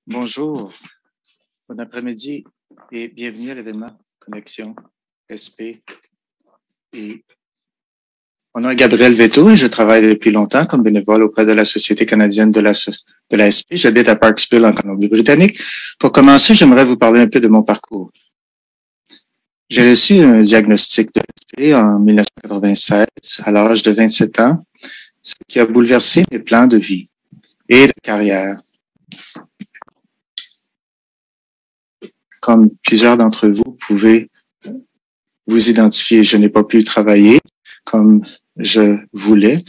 Bonjour, bon après-midi et bienvenue à l'événement Connexion SP. Et mon nom est Gabriel Vetto et je travaille depuis longtemps comme bénévole auprès de la Société canadienne de la SP. J'habite à Parksville en Colombie-Britannique. Pour commencer, j'aimerais vous parler un peu de mon parcours. J'ai reçu un diagnostic de SP en 1996 à l'âge de 27 ans, ce qui a bouleversé mes plans de vie et de carrière. Comme plusieurs d'entre vous pouvez vous identifier, je n'ai pas pu travailler comme je voulais.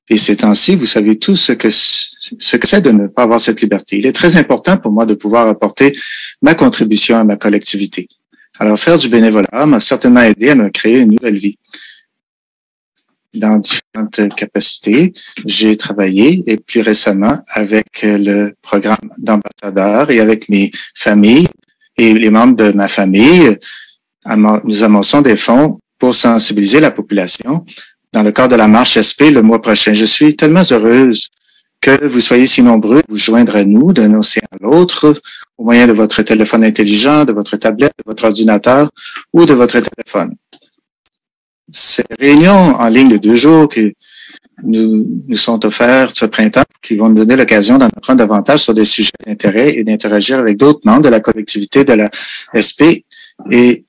Et ces temps-ci, vous savez tout ce que c'est de ne pas avoir cette liberté. Il est très important pour moi de pouvoir apporter ma contribution à ma collectivité. Alors, faire du bénévolat m'a certainement aidé à me créer une nouvelle vie. Dans différentes capacités, j'ai travaillé et plus récemment avec le programme d'ambassadeurs et avec mes familles et les membres de ma famille, nous amassons des fonds pour sensibiliser la population dans le cadre de la marche SP le mois prochain. Je suis tellement heureuse que vous soyez si nombreux à vous joindre à nous d'un océan à l'autre au moyen de votre téléphone intelligent, de votre tablette, de votre ordinateur ou de votre téléphone. Ces réunions en ligne de 2 jours que nous sont offertes ce printemps, qui vont nous donner l'occasion d'en apprendre davantage sur des sujets d'intérêt et d'interagir avec d'autres membres de la collectivité de la SP. Et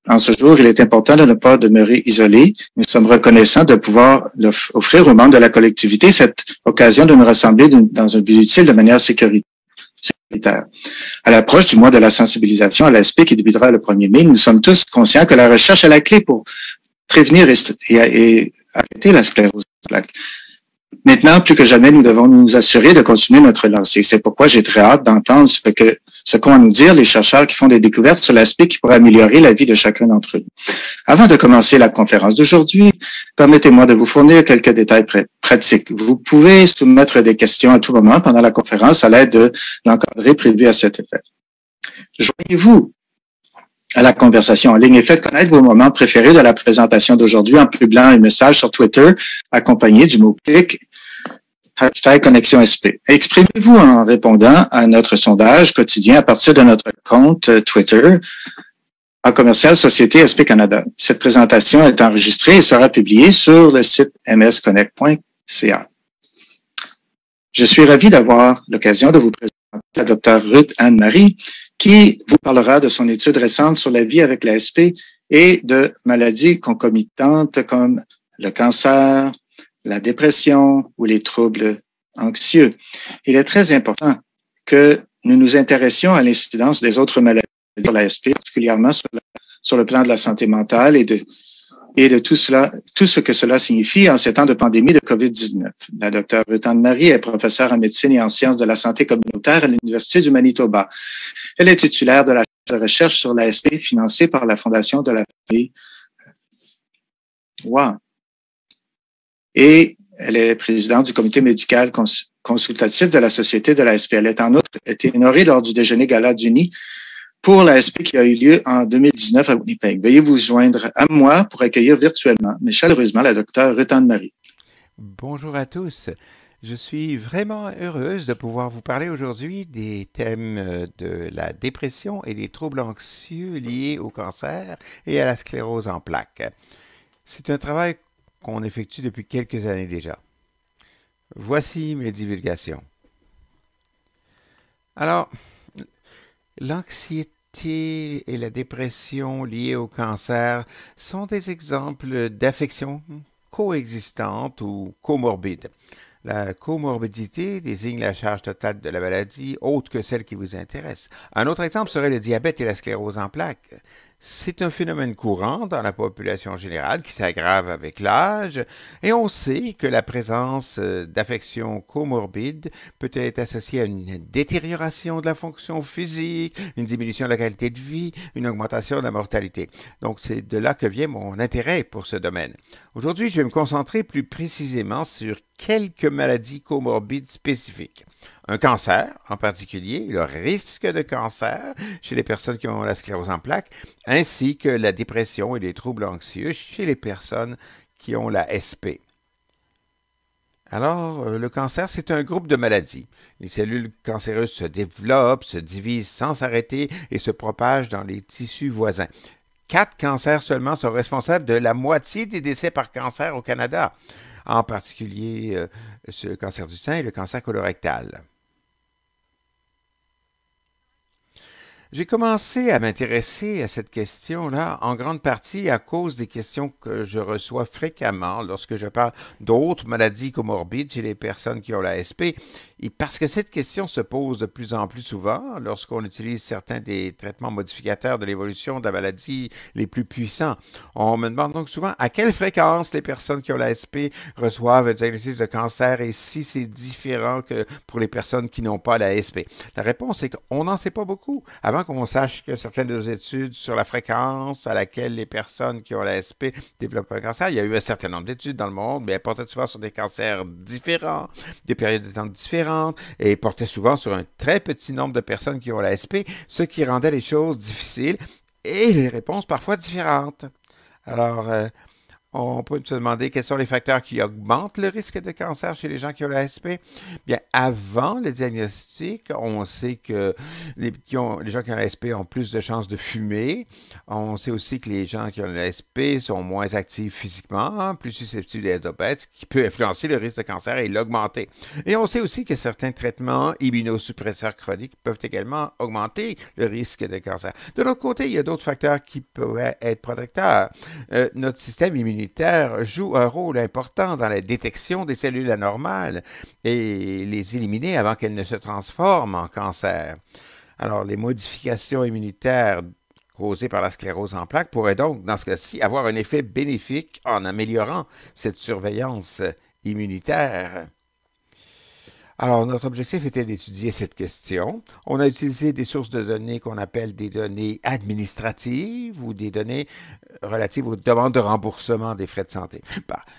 en ce jour, il est important de ne pas demeurer isolé. Nous sommes reconnaissants de pouvoir offrir aux membres de la collectivité cette occasion de nous rassembler dans un but utile de manière sécuritaire. À l'approche du mois de la sensibilisation à l'ASP qui débutera le 1er mai, nous sommes tous conscients que la recherche est la clé pour prévenir et arrêter la sclérose en plaques. Maintenant, plus que jamais, nous devons nous assurer de continuer notre lancée. C'est pourquoi j'ai très hâte d'entendre ce qu'ont à nous dire les chercheurs qui font des découvertes sur l'aspect qui pourrait améliorer la vie de chacun d'entre eux. Avant de commencer la conférence d'aujourd'hui, permettez-moi de vous fournir quelques détails pratiques. Vous pouvez soumettre des questions à tout moment pendant la conférence à l'aide de l'encadré prévu à cet effet. Joignez-vous à la conversation en ligne et faites connaître vos moments préférés de la présentation d'aujourd'hui en publiant un message sur Twitter accompagné du mot-clic #ConnexionSP. Exprimez-vous en répondant à notre sondage quotidien à partir de notre compte Twitter en commercial Société SP Canada. Cette présentation est enregistrée et sera publiée sur le site msconnect.ca. Je suis ravi d'avoir l'occasion de vous présenter la Dr Ruth Anne-Marie qui vous parlera de son étude récente sur la vie avec la SP et de maladies concomitantes comme le cancer, la dépression ou les troubles anxieux. Il est très important que nous nous intéressions à l'incidence des autres maladies sur la SP, particulièrement sur le plan de la santé mentale et de tout ce que cela signifie en ces temps de pandémie de COVID-19. La Dr Ruth Anne-Marie est professeure en médecine et en sciences de la santé communautaire à l'Université du Manitoba. Elle est titulaire de la chaire de recherche sur l'ASP financée par la Fondation de la famille. Wow. Et elle est présidente du comité médical consultatif de la Société de l'ASP. Elle est en outre été honorée lors du déjeuner gala d'Uni pour l'ASP qui a eu lieu en 2019 à Winnipeg. Veuillez vous joindre à moi pour accueillir virtuellement, mais chaleureusement, la Dr Ruth Anne-Marie. Bonjour à tous. Je suis vraiment heureuse de pouvoir vous parler aujourd'hui des thèmes de la dépression et des troubles anxieux liés au cancer et à la sclérose en plaques. C'est un travail qu'on effectue depuis quelques années déjà. Voici mes divulgations. Alors, l'anxiété et la dépression liées au cancer sont des exemples d'affections coexistantes ou comorbides. La comorbidité désigne la charge totale de la maladie autre que celle qui vous intéresse. Un autre exemple serait le diabète et la sclérose en plaques. C'est un phénomène courant dans la population générale qui s'aggrave avec l'âge et on sait que la présence d'affections comorbides peut être associée à une détérioration de la fonction physique, une diminution de la qualité de vie, une augmentation de la mortalité. Donc c'est de là que vient mon intérêt pour ce domaine. Aujourd'hui, je vais me concentrer plus précisément sur quelques maladies comorbides spécifiques. Un cancer, en particulier, le risque de cancer chez les personnes qui ont la sclérose en plaques, ainsi que la dépression et les troubles anxieux chez les personnes qui ont la SP. Alors, le cancer, c'est un groupe de maladies. Les cellules cancéreuses se développent, se divisent sans s'arrêter et se propagent dans les tissus voisins. 4 cancers seulement sont responsables de la moitié des décès par cancer au Canada, en particulier le cancer du sein et le cancer colorectal. J'ai commencé à m'intéresser à cette question-là en grande partie à cause des questions que je reçois fréquemment lorsque je parle d'autres maladies comorbides chez les personnes qui ont la SP, et parce que cette question se pose de plus en plus souvent lorsqu'on utilise certains des traitements modificateurs de l'évolution de la maladie les plus puissants. On me demande donc souvent à quelle fréquence les personnes qui ont la SP reçoivent un diagnostic de cancer et si c'est différent que pour les personnes qui n'ont pas la SP. La réponse est qu'on n'en sait pas beaucoup. Avant qu'on sache que certaines de nos études sur la fréquence à laquelle les personnes qui ont la SP développent un cancer, il y a eu un certain nombre d'études dans le monde, mais elles portaient souvent sur des cancers différents, des périodes de temps différentes, et portaient souvent sur un très petit nombre de personnes qui ont la SP, ce qui rendait les choses difficiles et les réponses parfois différentes. Alors, on peut se demander quels sont les facteurs qui augmentent le risque de cancer chez les gens qui ont la SP. Bien, avant le diagnostic, on sait que les gens qui ont la SP ont plus de chances de fumer. On sait aussi que les gens qui ont la SP sont moins actifs physiquement, plus susceptibles d'être obèses, ce qui peut influencer le risque de cancer et l'augmenter. Et on sait aussi que certains traitements immunosuppresseurs chroniques peuvent également augmenter le risque de cancer. De l'autre côté, il y a d'autres facteurs qui pourraient être protecteurs. Notre système immunitaire joue un rôle important dans la détection des cellules anormales et les éliminer avant qu'elles ne se transforment en cancer. Alors, les modifications immunitaires causées par la sclérose en plaques pourraient donc, dans ce cas-ci, avoir un effet bénéfique en améliorant cette surveillance immunitaire. Alors, notre objectif était d'étudier cette question. On a utilisé des sources de données qu'on appelle des données administratives ou des données relatives aux demandes de remboursement des frais de santé.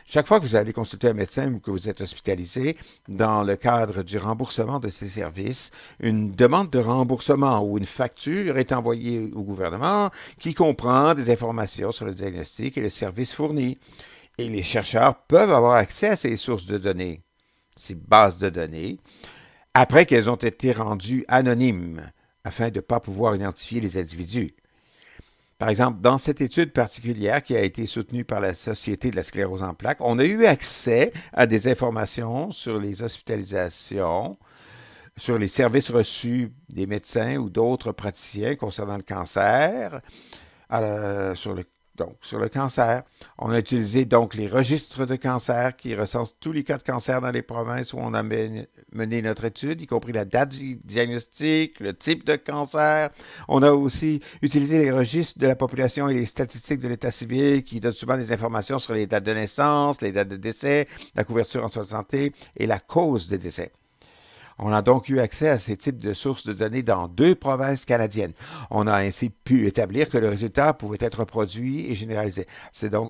Chaque fois que vous allez consulter un médecin ou que vous êtes hospitalisé, dans le cadre du remboursement de ces services, une demande de remboursement ou une facture est envoyée au gouvernement qui comprend des informations sur le diagnostic et le service fourni. Et les chercheurs peuvent avoir accès à ces sources de données, ces bases de données, après qu'elles ont été rendues anonymes, afin de ne pas pouvoir identifier les individus. Par exemple, dans cette étude particulière qui a été soutenue par la Société de la sclérose en plaques, on a eu accès à des informations sur les hospitalisations, sur les services reçus des médecins ou d'autres praticiens concernant le cancer, sur le cancer. On a utilisé donc les registres de cancer qui recensent tous les cas de cancer dans les provinces où on a mené notre étude, y compris la date du diagnostic, le type de cancer. On a aussi utilisé les registres de la population et les statistiques de l'état civil qui donnent souvent des informations sur les dates de naissance, les dates de décès, la couverture en soins de santé et la cause des décès. On a donc eu accès à ces types de sources de données dans 2 provinces canadiennes. On a ainsi pu établir que le résultat pouvait être reproduit et généralisé.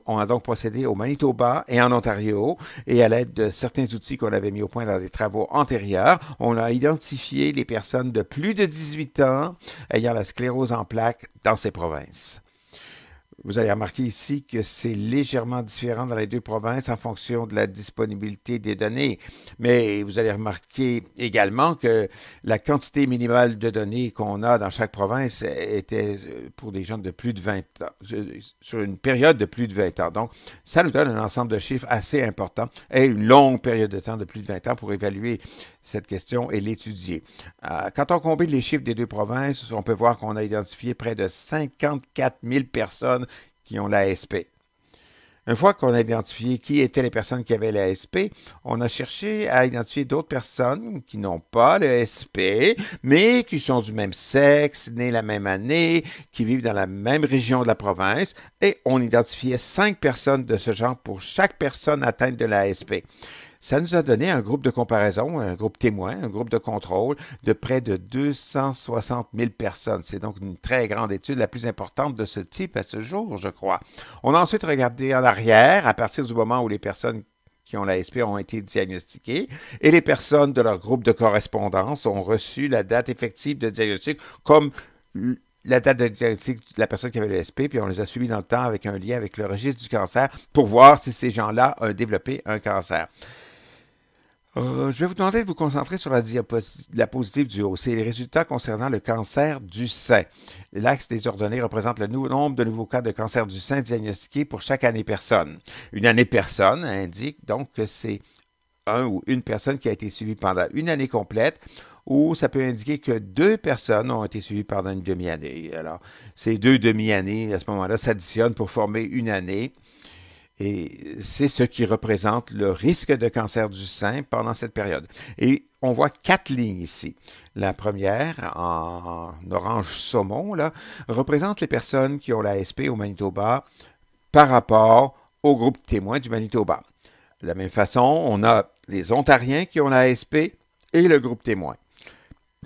On a donc procédé au Manitoba et en Ontario, et à l'aide de certains outils qu'on avait mis au point dans des travaux antérieurs, on a identifié les personnes de plus de 18 ans ayant la sclérose en plaques dans ces provinces. Vous allez remarquer ici que c'est légèrement différent dans les 2 provinces en fonction de la disponibilité des données. Mais vous allez remarquer également que la quantité minimale de données qu'on a dans chaque province était pour des gens de plus de 20 ans, sur une période de plus de 20 ans. Donc, ça nous donne un ensemble de chiffres assez important et une longue période de temps de plus de 20 ans pour évaluer cette question et l'étudier. Quand on combine les chiffres des 2 provinces, on peut voir qu'on a identifié près de 54 000 personnes qui ont l'ASP. Une fois qu'on a identifié qui étaient les personnes qui avaient l'ASP, on a cherché à identifier d'autres personnes qui n'ont pas l'ASP, mais qui sont du même sexe, nés la même année, qui vivent dans la même région de la province, et on identifiait 5 personnes de ce genre pour chaque personne atteinte de l'ASP. Ça nous a donné un groupe de comparaison, un groupe témoin, un groupe de contrôle de près de 260 000 personnes. C'est donc une très grande étude, la plus importante de ce type à ce jour, je crois. On a ensuite regardé en arrière, à partir du moment où les personnes qui ont l'ASP ont été diagnostiquées et les personnes de leur groupe de correspondance ont reçu la date effective de diagnostic comme la date de diagnostic de la personne qui avait l'ASP, puis on les a suivis dans le temps avec un lien avec le registre du cancer pour voir si ces gens-là ont développé un cancer. Je vais vous demander de vous concentrer sur la diapositive du haut. C'est les résultats concernant le cancer du sein. L'axe des ordonnées représente le nombre de nouveaux cas de cancer du sein diagnostiqués pour chaque année personne. Une année personne indique donc que c'est un ou une personne qui a été suivie pendant une année complète, ou ça peut indiquer que 2 personnes ont été suivies pendant une demi-année. Alors, ces 2 demi-années, à ce moment-là, s'additionnent pour former une année. Et c'est ce qui représente le risque de cancer du sein pendant cette période. Et on voit 4 lignes ici. La première, en orange saumon, là, représente les personnes qui ont l'ASP au Manitoba par rapport au groupe témoin du Manitoba. De la même façon, on a les Ontariens qui ont l'ASP et le groupe témoin.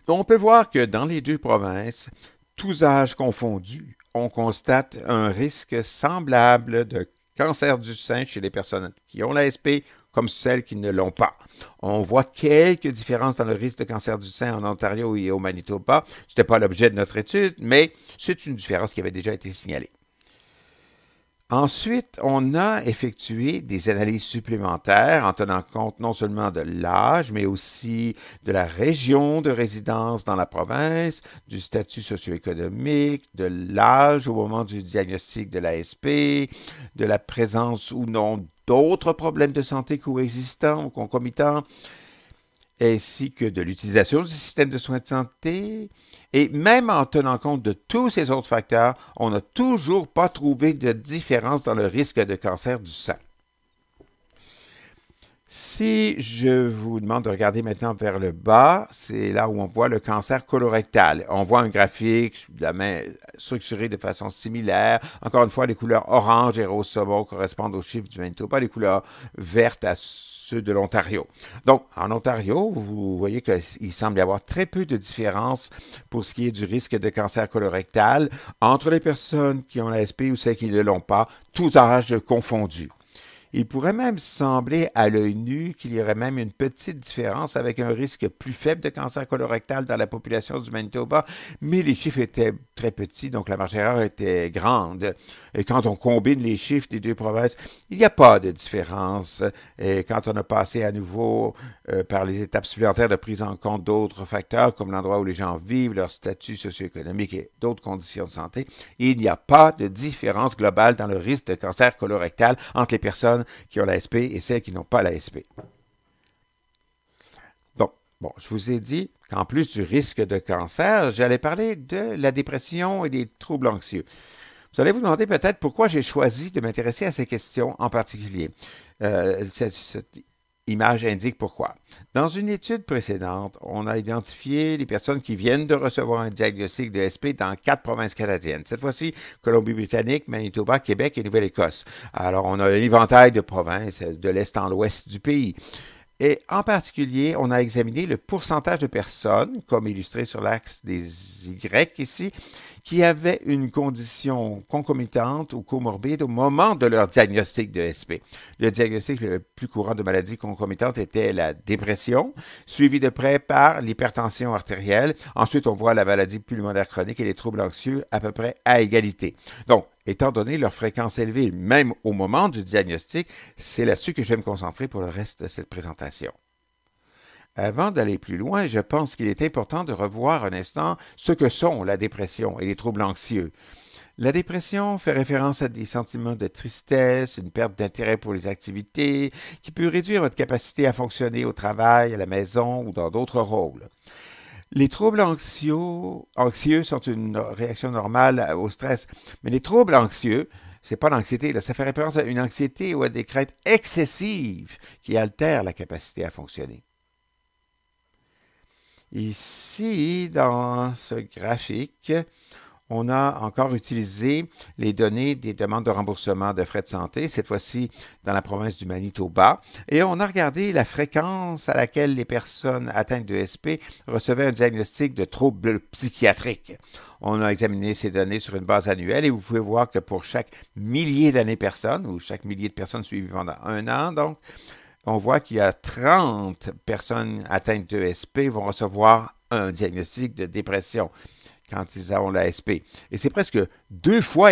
On peut voir que dans les 2 provinces, tous âges confondus, on constate un risque semblable de cancer du sein chez les personnes qui ont l'ASP comme celles qui ne l'ont pas. On voit quelques différences dans le risque de cancer du sein en Ontario et au Manitoba. Ce n'était pas l'objet de notre étude, mais c'est une différence qui avait déjà été signalée. Ensuite, on a effectué des analyses supplémentaires en tenant compte non seulement de l'âge, mais aussi de la région de résidence dans la province, du statut socio-économique, de l'âge au moment du diagnostic de l'ASP, de la présence ou non d'autres problèmes de santé coexistants ou concomitants, ainsi que de l'utilisation du système de soins de santé. Et même en tenant compte de tous ces autres facteurs, on n'a toujours pas trouvé de différence dans le risque de cancer du sein. Si je vous demande de regarder maintenant vers le bas, c'est là où on voit le cancer colorectal. On voit un graphique de la main structuré de façon similaire. Encore une fois, les couleurs orange et rose saumon correspondent aux chiffres du Manitoba, les couleurs vertes à ceux de l'Ontario. Donc, en Ontario, vous voyez qu'il semble y avoir très peu de différence pour ce qui est du risque de cancer colorectal entre les personnes qui ont l'ASP ou celles qui ne l'ont pas, tous âges confondus. Il pourrait même sembler à l'œil nu qu'il y aurait même une petite différence avec un risque plus faible de cancer colorectal dans la population du Manitoba, mais les chiffres étaient très petits, donc la marge d'erreur était grande. Et quand on combine les chiffres des 2 provinces, il n'y a pas de différence. Et quand on a passé à nouveau par les étapes supplémentaires de prise en compte d'autres facteurs, comme l'endroit où les gens vivent, leur statut socio-économique et d'autres conditions de santé, il n'y a pas de différence globale dans le risque de cancer colorectal entre les personnes qui ont l'ASP et celles qui n'ont pas l'ASP. Donc, je vous ai dit qu'en plus du risque de cancer, j'allais parler de la dépression et des troubles anxieux. Vous allez vous demander peut-être pourquoi j'ai choisi de m'intéresser à ces questions en particulier. Cette image indique pourquoi. Dans une étude précédente, on a identifié les personnes qui viennent de recevoir un diagnostic de SP dans 4 provinces canadiennes. Cette fois-ci, Colombie-Britannique, Manitoba, Québec et Nouvelle-Écosse. Alors, on a un éventail de provinces de l'est en l'ouest du pays. Et en particulier, on a examiné le pourcentage de personnes, comme illustré sur l'axe des Y ici, qui avaient une condition concomitante ou comorbide au moment de leur diagnostic de SP. Le diagnostic le plus courant de maladie concomitante était la dépression, suivi de près par l'hypertension artérielle. Ensuite, on voit la maladie pulmonaire chronique et les troubles anxieux à peu près à égalité. Donc, étant donné leur fréquence élevée, même au moment du diagnostic, c'est là-dessus que je vais me concentrer pour le reste de cette présentation. Avant d'aller plus loin, je pense qu'il est important de revoir un instant ce que sont la dépression et les troubles anxieux. La dépression fait référence à des sentiments de tristesse, une perte d'intérêt pour les activités, qui peut réduire votre capacité à fonctionner au travail, à la maison ou dans d'autres rôles. Les troubles anxieux sont une réaction normale au stress, mais les troubles anxieux, c'est pas l'anxiété, là, ça fait référence à une anxiété ou à des craintes excessives qui altèrent la capacité à fonctionner. Ici, dans ce graphique, on a encore utilisé les données des demandes de remboursement de frais de santé, cette fois-ci dans la province du Manitoba, et on a regardé la fréquence à laquelle les personnes atteintes de SP recevaient un diagnostic de troubles psychiatriques. On a examiné ces données sur une base annuelle et vous pouvez voir que pour chaque millier d'années personnes, ou chaque millier de personnes suivies pendant 1 an, donc, on voit qu'il y a 30 personnes atteintes de SP vont recevoir un diagnostic de dépression quand ils ont la SP. Et c'est presque 2,5 fois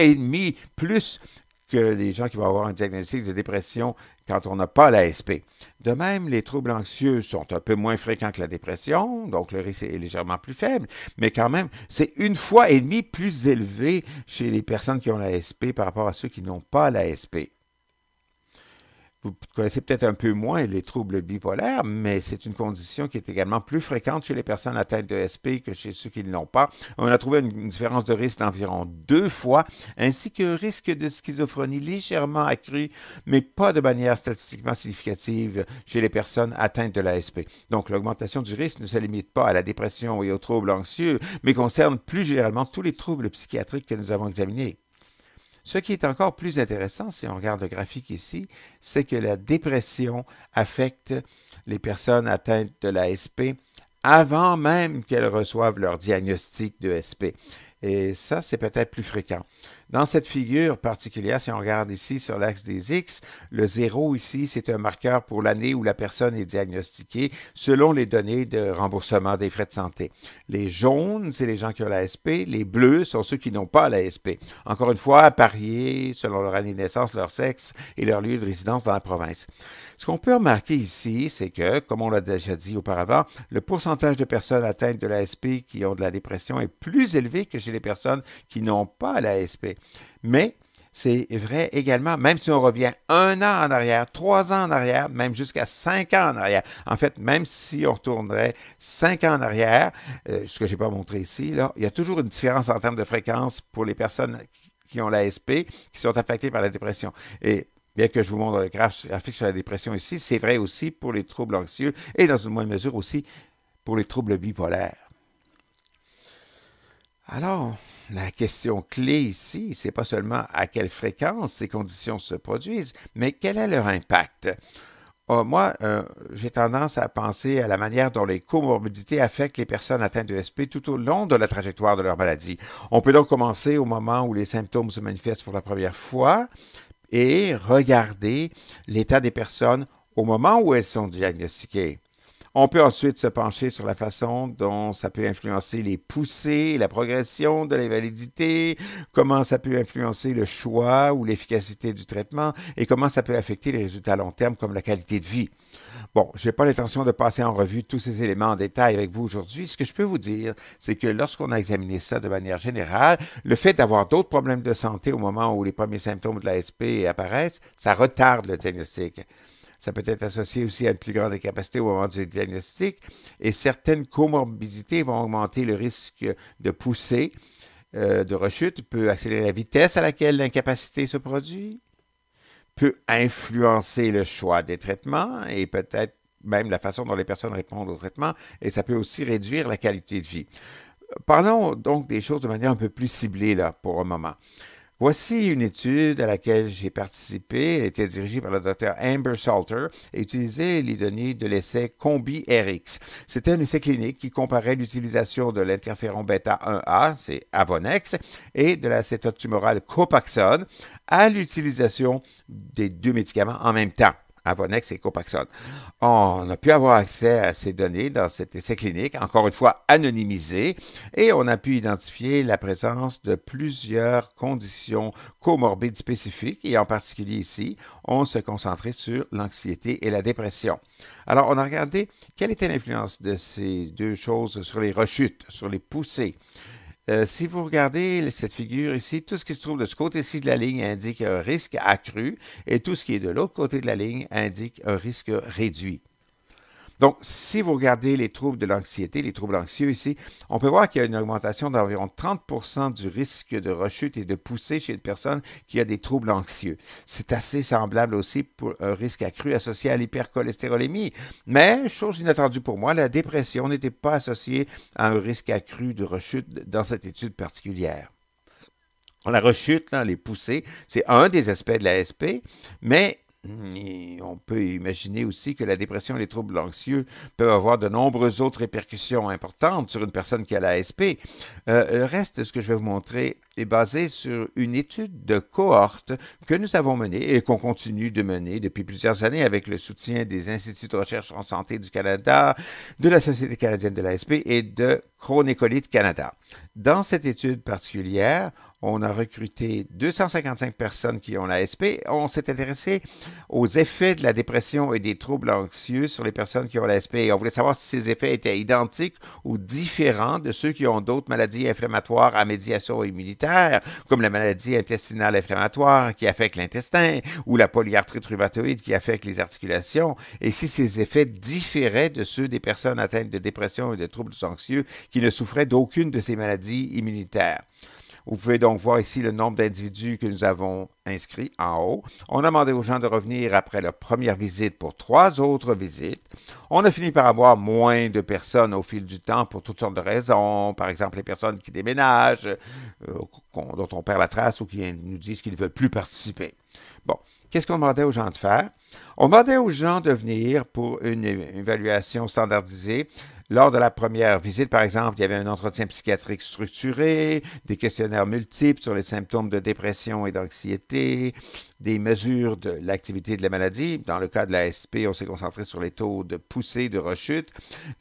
plus que les gens qui vont avoir un diagnostic de dépression quand on n'a pas l'ASP. De même, les troubles anxieux sont un peu moins fréquents que la dépression, donc le risque est légèrement plus faible, mais quand même, c'est 1,5 fois plus élevé chez les personnes qui ont l'ASP par rapport à ceux qui n'ont pas l'ASP. Vous connaissez peut-être un peu moins les troubles bipolaires, mais c'est une condition qui est également plus fréquente chez les personnes atteintes de SP que chez ceux qui ne l'ont pas. On a trouvé une différence de risque d'environ 2 fois, ainsi qu'un risque de schizophrénie légèrement accru, mais pas de manière statistiquement significative chez les personnes atteintes de l'ASP. Donc, l'augmentation du risque ne se limite pas à la dépression et aux troubles anxieux, mais concerne plus généralement tous les troubles psychiatriques que nous avons examinés. Ce qui est encore plus intéressant, si on regarde le graphique ici, c'est que la dépression affecte les personnes atteintes de la SP avant même qu'elles reçoivent leur diagnostic de SP. Et ça, c'est peut-être plus fréquent. Dans cette figure particulière, si on regarde ici sur l'axe des X, le 0 ici, c'est un marqueur pour l'année où la personne est diagnostiquée selon les données de remboursement des frais de santé. Les jaunes, c'est les gens qui ont l'ASP. Les bleus sont ceux qui n'ont pas l'ASP. Encore une fois, parier selon leur année de naissance, leur sexe et leur lieu de résidence dans la province. Ce qu'on peut remarquer ici, c'est que, comme on l'a déjà dit auparavant, le pourcentage de personnes atteintes de l'ASP qui ont de la dépression est plus élevé que chez les personnes qui n'ont pas l'ASP. Mais c'est vrai également, même si on revient 1 an en arrière, 3 ans en arrière, même jusqu'à 5 ans en arrière. En fait, même si on retournerait 5 ans en arrière, ce que je n'ai pas montré ici, là, il y a toujours une différence en termes de fréquence pour les personnes qui ont l'ASP, qui sont affectées par la dépression. Et bien que je vous montre le graphique sur la dépression ici, c'est vrai aussi pour les troubles anxieux et dans une moindre mesure aussi pour les troubles bipolaires. Alors, la question clé ici, c'est pas seulement à quelle fréquence ces conditions se produisent, mais quel est leur impact. Moi, j'ai tendance à penser à la manière dont les comorbidités affectent les personnes atteintes de SP tout au long de la trajectoire de leur maladie. On peut donc commencer au moment où les symptômes se manifestent pour la première fois et regarder l'état des personnes au moment où elles sont diagnostiquées. On peut ensuite se pencher sur la façon dont ça peut influencer les poussées, la progression de l'invalidité, comment ça peut influencer le choix ou l'efficacité du traitement et comment ça peut affecter les résultats à long terme comme la qualité de vie. Bon, je n'ai pas l'intention de passer en revue tous ces éléments en détail avec vous aujourd'hui. Ce que je peux vous dire, c'est que lorsqu'on a examiné ça de manière générale, le fait d'avoir d'autres problèmes de santé au moment où les premiers symptômes de la SP apparaissent, ça retarde le diagnostic. Ça peut être associé aussi à une plus grande incapacité au moment du diagnostic et certaines comorbidités vont augmenter le risque de poussée, de rechute, peut accélérer la vitesse à laquelle l'incapacité se produit, peut influencer le choix des traitements et peut-être même la façon dont les personnes répondent au traitement et ça peut aussi réduire la qualité de vie. Parlons donc des choses de manière un peu plus ciblée là pour un moment. Voici une étude à laquelle j'ai participé. Elle était dirigée par le Dr. Amber Salter et utilisait les données de l'essai Combi-RX. C'était un essai clinique qui comparait l'utilisation de l'interféron bêta-1A, c'est Avonex, et de l'acétate tumorale Copaxone à l'utilisation des deux médicaments en même temps. Avonex et Copaxone. On a pu avoir accès à ces données dans cet essai clinique, encore une fois anonymisé, et on a pu identifier la présence de plusieurs conditions comorbides spécifiques, et en particulier ici, on se concentrait sur l'anxiété et la dépression. Alors, on a regardé quelle était l'influence de ces deux choses sur les rechutes, sur les poussées. Si vous regardez cette figure ici, tout ce qui se trouve de ce côté-ci de la ligne indique un risque accru et tout ce qui est de l'autre côté de la ligne indique un risque réduit. Donc, si vous regardez les troubles de l'anxiété, les troubles anxieux ici, on peut voir qu'il y a une augmentation d'environ 30% du risque de rechute et de poussée chez une personne qui a des troubles anxieux. C'est assez semblable aussi pour un risque accru associé à l'hypercholestérolémie. Mais, chose inattendue pour moi, la dépression n'était pas associée à un risque accru de rechute dans cette étude particulière. La rechute, là, les poussées, c'est un des aspects de la SP, mais on peut imaginer aussi que la dépression et les troubles anxieux peuvent avoir de nombreuses autres répercussions importantes sur une personne qui a l'ASP. Le reste de ce que je vais vous montrer est basé sur une étude de cohorte que nous avons menée et qu'on continue de mener depuis plusieurs années avec le soutien des Instituts de recherche en santé du Canada, de la Société canadienne de l'ASP et de Chronécolite Canada. Dans cette étude particulière, On a recruté 255 personnes qui ont l'ASP. On s'est intéressé aux effets de la dépression et des troubles anxieux sur les personnes qui ont l'ASP. On voulait savoir si ces effets étaient identiques ou différents de ceux qui ont d'autres maladies inflammatoires à médiation immunitaire, comme la maladie intestinale inflammatoire qui affecte l'intestin ou la polyarthrite rhumatoïde qui affecte les articulations, et si ces effets différaient de ceux des personnes atteintes de dépression et de troubles anxieux qui ne souffraient d'aucune de ces maladies immunitaires. Vous pouvez donc voir ici le nombre d'individus que nous avons inscrits en haut. On a demandé aux gens de revenir après leur première visite pour 3 autres visites. On a fini par avoir moins de personnes au fil du temps pour toutes sortes de raisons. Par exemple, les personnes qui déménagent, dont on perd la trace ou qui nous disent qu'ils ne veulent plus participer. Bon, qu'est-ce qu'on demandait aux gens de faire? On demandait aux gens de venir pour une évaluation standardisée. Lors de la première visite, par exemple, il y avait un entretien psychiatrique structuré, des questionnaires multiples sur les symptômes de dépression et d'anxiété, des mesures de l'activité de la maladie. Dans le cas de l'ASP, on s'est concentré sur les taux de poussée, de rechute,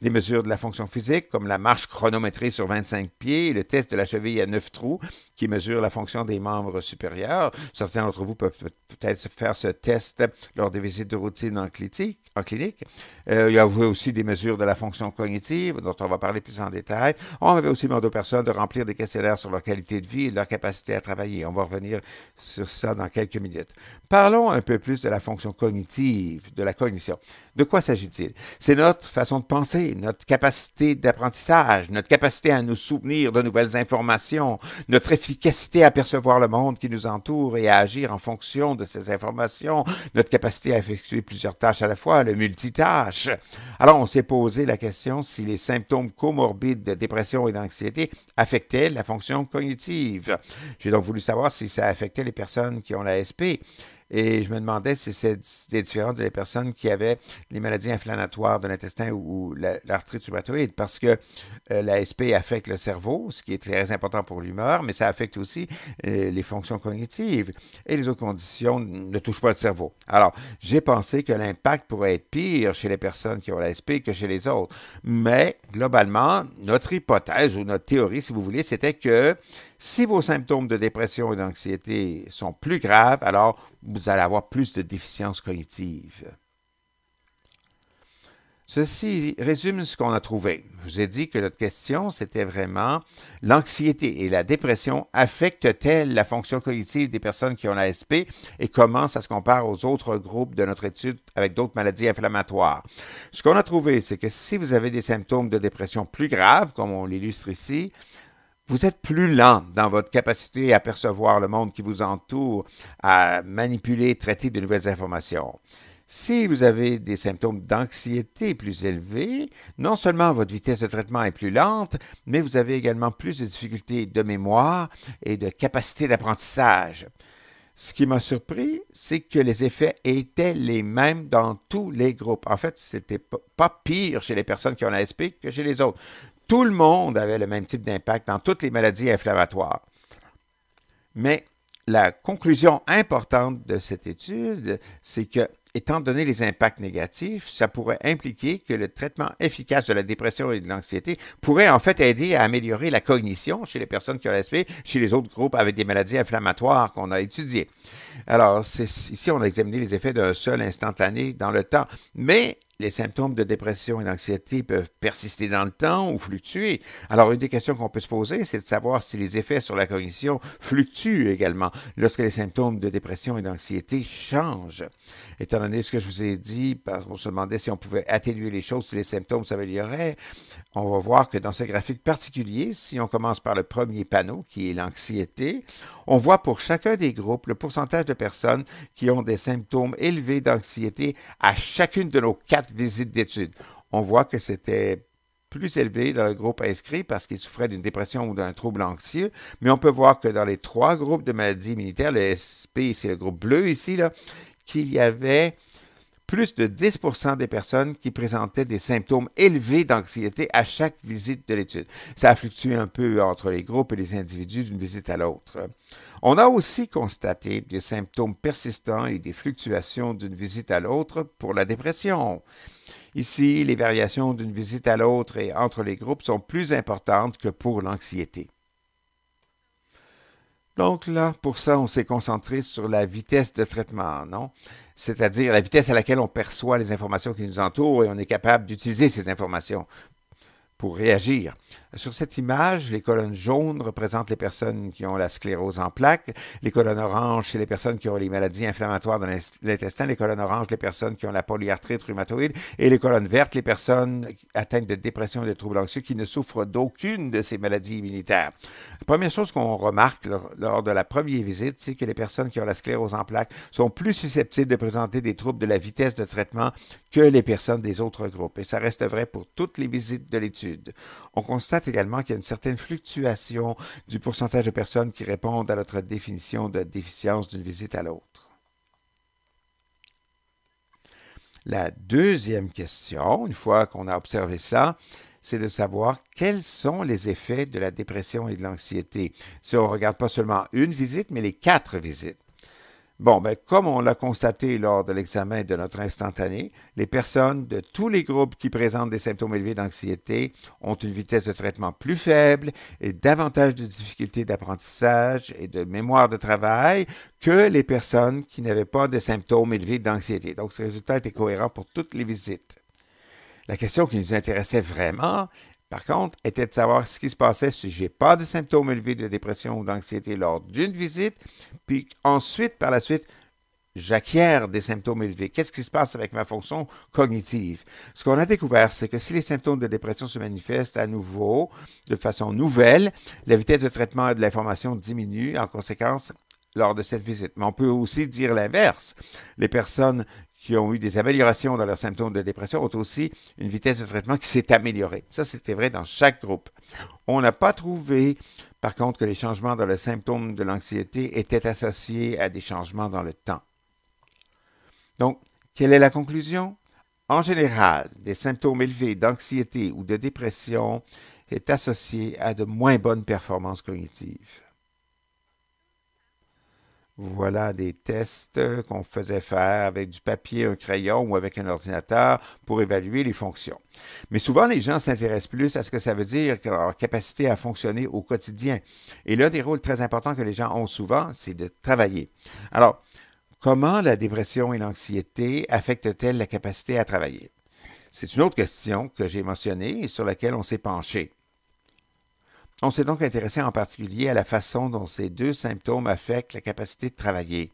des mesures de la fonction physique, comme la marche chronométrée sur 25 pieds et le test de la cheville à 9 trous, qui mesure la fonction des membres supérieurs. Certains d'entre vous peuvent peut-être faire ce test lors des visites de routine en clinique. Il y a aussi des mesures de la fonction cognitive, dont on va parler plus en détail. On avait aussi demandé aux personnes de remplir des questionnaires sur leur qualité de vie et leur capacité à travailler. On va revenir sur ça dans quelques minutes. Parlons un peu plus de la fonction cognitive, de la cognition. De quoi s'agit-il? C'est notre façon de penser, notre capacité d'apprentissage, notre capacité à nous souvenir de nouvelles informations, notre efficacité à percevoir le monde qui nous entoure et à agir en fonction de ces informations, notre capacité à effectuer plusieurs tâches à la fois, le multitâche. Alors, on s'est posé la question si les symptômes comorbides de dépression et d'anxiété affectaient la fonction cognitive. J'ai donc voulu savoir si ça affectait les personnes qui ont la SP. Et je me demandais si c'était différent des personnes qui avaient les maladies inflammatoires de l'intestin ou l'arthrite rhumatoïde, parce que l'ASP affecte le cerveau, ce qui est très important pour l'humeur, mais ça affecte aussi les fonctions cognitives. Et les autres conditions ne touchent pas le cerveau. Alors, j'ai pensé que l'impact pourrait être pire chez les personnes qui ont l'ASP que chez les autres. Mais, globalement, notre hypothèse ou notre théorie, si vous voulez, c'était que si vos symptômes de dépression et d'anxiété sont plus graves, alors vous allez avoir plus de déficience cognitive. Ceci résume ce qu'on a trouvé. Je vous ai dit que notre question, c'était vraiment l'anxiété et la dépression affectent-elles la fonction cognitive des personnes qui ont la SP et comment ça se compare aux autres groupes de notre étude avec d'autres maladies inflammatoires. Ce qu'on a trouvé, c'est que si vous avez des symptômes de dépression plus graves, comme on l'illustre ici, vous êtes plus lent dans votre capacité à percevoir le monde qui vous entoure, à manipuler, traiter de nouvelles informations. Si vous avez des symptômes d'anxiété plus élevés, non seulement votre vitesse de traitement est plus lente, mais vous avez également plus de difficultés de mémoire et de capacité d'apprentissage. Ce qui m'a surpris, c'est que les effets étaient les mêmes dans tous les groupes. En fait, c'était pas pire chez les personnes qui ont la SP que chez les autres. Tout le monde avait le même type d'impact dans toutes les maladies inflammatoires. Mais la conclusion importante de cette étude, c'est que, étant donné les impacts négatifs, ça pourrait impliquer que le traitement efficace de la dépression et de l'anxiété pourrait en fait aider à améliorer la cognition chez les personnes qui ont l'ASP, chez les autres groupes avec des maladies inflammatoires qu'on a étudiées. Alors, ici, on a examiné les effets d'un seul instantané dans le temps, mais les symptômes de dépression et d'anxiété peuvent persister dans le temps ou fluctuer. Alors, une des questions qu'on peut se poser, c'est de savoir si les effets sur la cognition fluctuent également lorsque les symptômes de dépression et d'anxiété changent. Étant donné ce que je vous ai dit, on se demandait si on pouvait atténuer les choses, si les symptômes s'amélioraient. On va voir que dans ce graphique particulier, si on commence par le premier panneau, qui est l'anxiété, on voit pour chacun des groupes le pourcentage de personnes qui ont des symptômes élevés d'anxiété à chacune de nos 4 visites d'études. On voit que c'était plus élevé dans le groupe inscrit parce qu'il souffrait d'une dépression ou d'un trouble anxieux, mais on peut voir que dans les 3 groupes de maladies immunitaires, le SP, c'est le groupe bleu ici, là, qu'il y avait plus de 10% des personnes qui présentaient des symptômes élevés d'anxiété à chaque visite de l'étude. Ça a fluctué un peu entre les groupes et les individus d'une visite à l'autre. On a aussi constaté des symptômes persistants et des fluctuations d'une visite à l'autre pour la dépression. Ici, les variations d'une visite à l'autre et entre les groupes sont plus importantes que pour l'anxiété. Donc là, pour ça, on s'est concentré sur la vitesse de traitement, non? C'est-à-dire la vitesse à laquelle on perçoit les informations qui nous entourent et on est capable d'utiliser ces informations pour réagir. Sur cette image, les colonnes jaunes représentent les personnes qui ont la sclérose en plaques, les colonnes oranges, c'est les personnes qui ont les maladies inflammatoires de l'intestin, les colonnes oranges, les personnes qui ont la polyarthrite rhumatoïde, et les colonnes vertes, les personnes atteintes de dépression et de troubles anxieux qui ne souffrent d'aucune de ces maladies immunitaires. La première chose qu'on remarque lors de la première visite, c'est que les personnes qui ont la sclérose en plaques sont plus susceptibles de présenter des troubles de la vitesse de traitement que les personnes des autres groupes. Et ça reste vrai pour toutes les visites de l'étude. On constate également qu'il y a une certaine fluctuation du pourcentage de personnes qui répondent à notre définition de déficience d'une visite à l'autre. La deuxième question, une fois qu'on a observé ça, c'est de savoir quels sont les effets de la dépression et de l'anxiété. Si on ne regarde pas seulement une visite, mais les 4 visites. Bon, ben, comme on l'a constaté lors de l'examen de notre instantané, les personnes de tous les groupes qui présentent des symptômes élevés d'anxiété ont une vitesse de traitement plus faible et davantage de difficultés d'apprentissage et de mémoire de travail que les personnes qui n'avaient pas de symptômes élevés d'anxiété. Donc, ce résultat était cohérent pour toutes les visites. La question qui nous intéressait vraiment, par contre, était de savoir ce qui se passait si je n'ai pas de symptômes élevés de dépression ou d'anxiété lors d'une visite, puis ensuite, par la suite, j'acquiers des symptômes élevés. Qu'est-ce qui se passe avec ma fonction cognitive? Ce qu'on a découvert, c'est que si les symptômes de dépression se manifestent à nouveau, de façon nouvelle, la vitesse de traitement de l'information diminue en conséquence lors de cette visite. Mais on peut aussi dire l'inverse. Les personnes qui ont eu des améliorations dans leurs symptômes de dépression ont aussi une vitesse de traitement qui s'est améliorée. Ça, c'était vrai dans chaque groupe. On n'a pas trouvé, par contre, que les changements dans le symptôme de l'anxiété étaient associés à des changements dans le temps. Donc, quelle est la conclusion? En général, des symptômes élevés d'anxiété ou de dépression est associé à de moins bonnes performances cognitives. Voilà des tests qu'on faisait faire avec du papier, un crayon ou avec un ordinateur pour évaluer les fonctions. Mais souvent, les gens s'intéressent plus à ce que ça veut dire que leur capacité à fonctionner au quotidien. Et l'un des rôles très importants que les gens ont souvent, c'est de travailler. Alors, comment la dépression et l'anxiété affectent-elles la capacité à travailler? C'est une autre question que j'ai mentionnée et sur laquelle on s'est penché. On s'est donc intéressé en particulier à la façon dont ces deux symptômes affectent la capacité de travailler.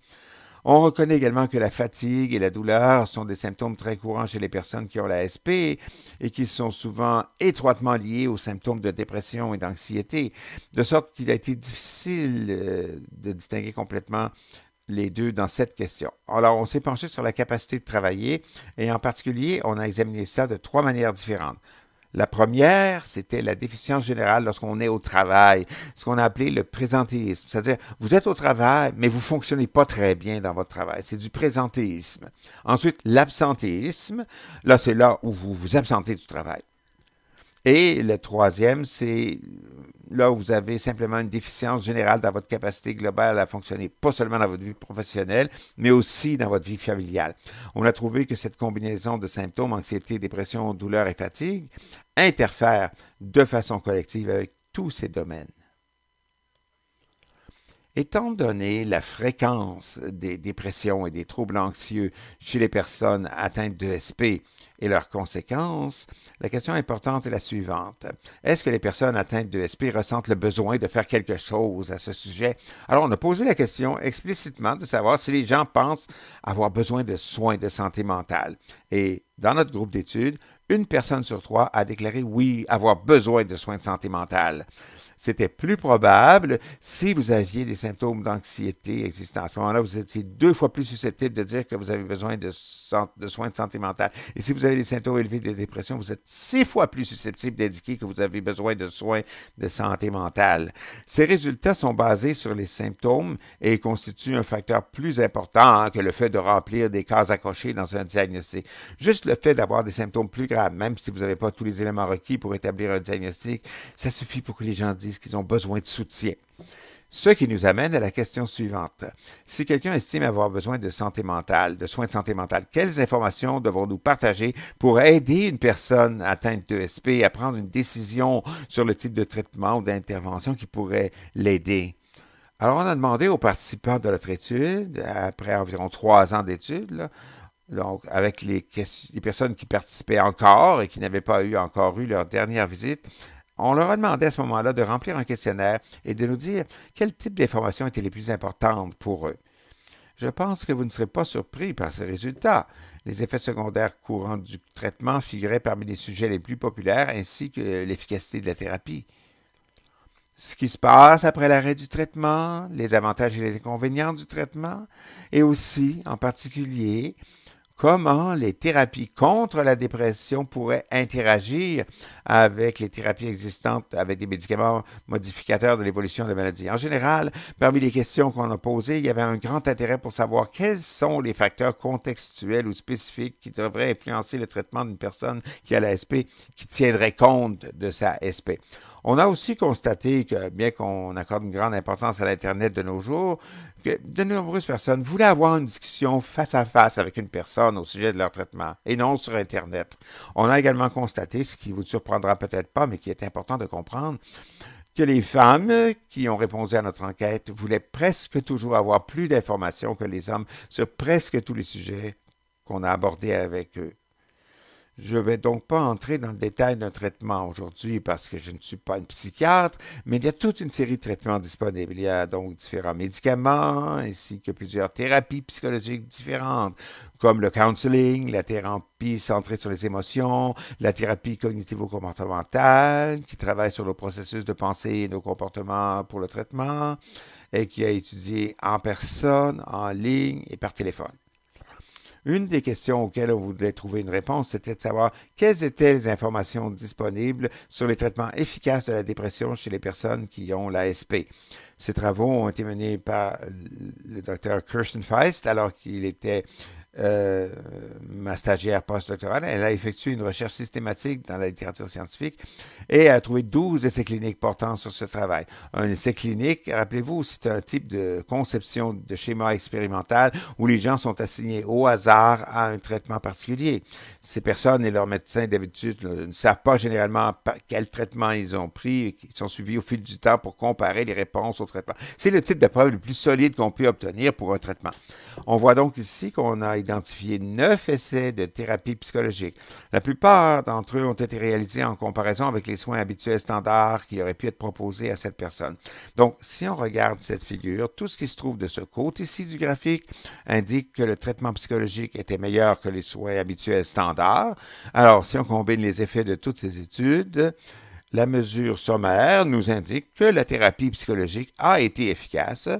On reconnaît également que la fatigue et la douleur sont des symptômes très courants chez les personnes qui ont la SP et qui sont souvent étroitement liés aux symptômes de dépression et d'anxiété, de sorte qu'il a été difficile de distinguer complètement les deux dans cette question. Alors, on s'est penché sur la capacité de travailler et en particulier, on a examiné ça de 3 manières différentes. La première, c'était la déficience générale lorsqu'on est au travail, ce qu'on a appelé le présentéisme. C'est-à-dire, vous êtes au travail, mais vous ne fonctionnez pas très bien dans votre travail. C'est du présentéisme. Ensuite, l'absentéisme. Là, c'est là où vous vous absentez du travail. Et le troisième, c'est là où vous avez simplement une déficience générale dans votre capacité globale à fonctionner, pas seulement dans votre vie professionnelle, mais aussi dans votre vie familiale. On a trouvé que cette combinaison de symptômes, anxiété, dépression, douleur et fatigue, interfère de façon collective avec tous ces domaines. Étant donné la fréquence des dépressions et des troubles anxieux chez les personnes atteintes de SP et leurs conséquences, la question importante est la suivante. Est-ce que les personnes atteintes de SP ressentent le besoin de faire quelque chose à ce sujet? Alors, on a posé la question explicitement de savoir si les gens pensent avoir besoin de soins de santé mentale. Et dans notre groupe d'études, 1 personne sur 3 a déclaré oui, avoir besoin de soins de santé mentale. C'était plus probable si vous aviez des symptômes d'anxiété existants. À ce moment-là, vous étiez 2 fois plus susceptible de dire que vous avez besoin de soins de santé mentale. Et si vous avez des symptômes élevés de dépression, vous êtes 6 fois plus susceptible d'indiquer que vous avez besoin de soins de santé mentale. Ces résultats sont basés sur les symptômes et constituent un facteur plus important que le fait de remplir des cases à cocher dans un diagnostic. Juste le fait d'avoir des symptômes plus graves, même si vous n'avez pas tous les éléments requis pour établir un diagnostic, ça suffit pour que les gens disent qu'ils ont besoin de soutien. Ce qui nous amène à la question suivante. Si quelqu'un estime avoir besoin de santé mentale, de soins de santé mentale, quelles informations devons-nous partager pour aider une personne atteinte de SP à prendre une décision sur le type de traitement ou d'intervention qui pourrait l'aider? Alors, on a demandé aux participants de notre étude, après environ 3 ans d'études, donc avec les personnes qui participaient encore et qui n'avaient pas encore eu leur dernière visite, on leur a demandé à ce moment-là de remplir un questionnaire et de nous dire quel type d'informations étaient les plus importantes pour eux. Je pense que vous ne serez pas surpris par ces résultats. Les effets secondaires courants du traitement figuraient parmi les sujets les plus populaires, ainsi que l'efficacité de la thérapie. Ce qui se passe après l'arrêt du traitement, les avantages et les inconvénients du traitement, et aussi, en particulier, comment les thérapies contre la dépression pourraient interagir avec les thérapies existantes, avec des médicaments modificateurs de l'évolution de la maladie. En général, parmi les questions qu'on a posées, il y avait un grand intérêt pour savoir quels sont les facteurs contextuels ou spécifiques qui devraient influencer le traitement d'une personne qui a la SP, qui tiendrait compte de sa SP. On a aussi constaté que, bien qu'on accorde une grande importance à l'Internet de nos jours, que de nombreuses personnes voulaient avoir une discussion face à face avec une personne au sujet de leur traitement, et non sur Internet. On a également constaté, ce qui vous surprendra peut-être pas, mais qui est important de comprendre, que les femmes qui ont répondu à notre enquête voulaient presque toujours avoir plus d'informations que les hommes sur presque tous les sujets qu'on a abordés avec eux. Je ne vais donc pas entrer dans le détail d'un traitement aujourd'hui parce que je ne suis pas une psychiatre, mais il y a toute une série de traitements disponibles. Il y a donc différents médicaments ainsi que plusieurs thérapies psychologiques différentes, comme le counseling, la thérapie centrée sur les émotions, la thérapie cognitivo-comportementale, qui travaille sur le processus de pensée et nos comportements pour le traitement, et qui a étudié en personne, en ligne et par téléphone. Une des questions auxquelles on voulait trouver une réponse, c'était de savoir quelles étaient les informations disponibles sur les traitements efficaces de la dépression chez les personnes qui ont la SP. Ces travaux ont été menés par le Dr. Kirsten Feist, alors qu'il était ma stagiaire postdoctorale. Elle a effectué une recherche systématique dans la littérature scientifique et a trouvé 12 essais cliniques portant sur ce travail. Un essai clinique, rappelez-vous, c'est un type de conception de schéma expérimental où les gens sont assignés au hasard à un traitement particulier. Ces personnes et leurs médecins d'habitude ne savent pas généralement quel traitement ils ont pris et qui sont suivis au fil du temps pour comparer les réponses au traitement. C'est le type de preuve le plus solide qu'on peut obtenir pour un traitement. On voit donc ici qu'on a identifié 9 essais de thérapie psychologique. La plupart d'entre eux ont été réalisés en comparaison avec les soins habituels standards qui auraient pu être proposés à cette personne. Donc, si on regarde cette figure, tout ce qui se trouve de ce côté-ci du graphique indique que le traitement psychologique était meilleur que les soins habituels standards. Alors, si on combine les effets de toutes ces études, la mesure sommaire nous indique que la thérapie psychologique a été efficace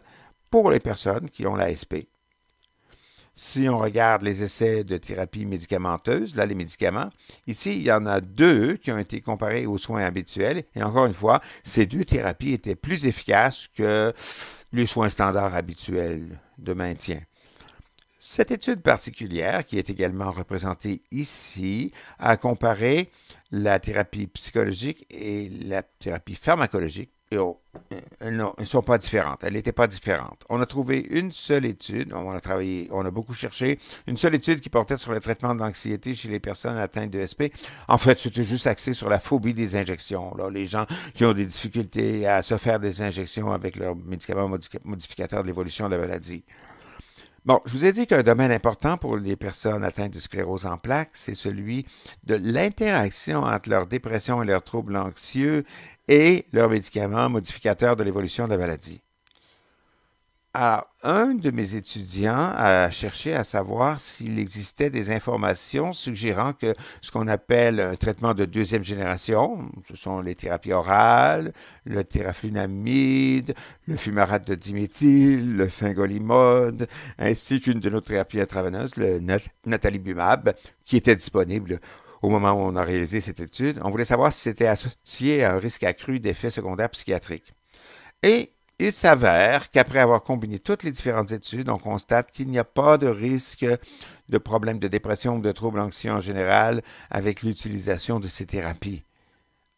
pour les personnes qui ont la SP. Si on regarde les essais de thérapie médicamenteuse, là, les médicaments, ici, il y en a 2 qui ont été comparés aux soins habituels. Et encore une fois, ces 2 thérapies étaient plus efficaces que les soins standards habituels de maintien. Cette étude particulière, qui est également représentée ici, a comparé la thérapie psychologique et la thérapie pharmacologique. Non, elles ne sont pas différentes. Elles n'étaient pas différentes. On a trouvé une seule étude, on a beaucoup cherché, une seule étude qui portait sur le traitement de l'anxiété chez les personnes atteintes de SP. En fait, c'était juste axé sur la phobie des injections. Là, les gens qui ont des difficultés à se faire des injections avec leurs médicaments modificateurs de l'évolution de la maladie. Bon, je vous ai dit qu'un domaine important pour les personnes atteintes de sclérose en plaques, c'est celui de l'interaction entre leur dépression et leurs troubles anxieux et leurs médicaments modificateurs de l'évolution de la maladie. Alors, un de mes étudiants a cherché à savoir s'il existait des informations suggérant que ce qu'on appelle un traitement de 2e génération, ce sont les thérapies orales, le teraflunomide, le fumarate de diméthyle, le fingolimod, ainsi qu'une de nos thérapies intraveineuses, le natalizumab, qui était disponible au moment où on a réalisé cette étude. On voulait savoir si c'était associé à un risque accru d'effets secondaires psychiatriques. Et il s'avère qu'après avoir combiné toutes les différentes études, on constate qu'il n'y a pas de risque de problèmes de dépression ou de troubles anxieux en général avec l'utilisation de ces thérapies.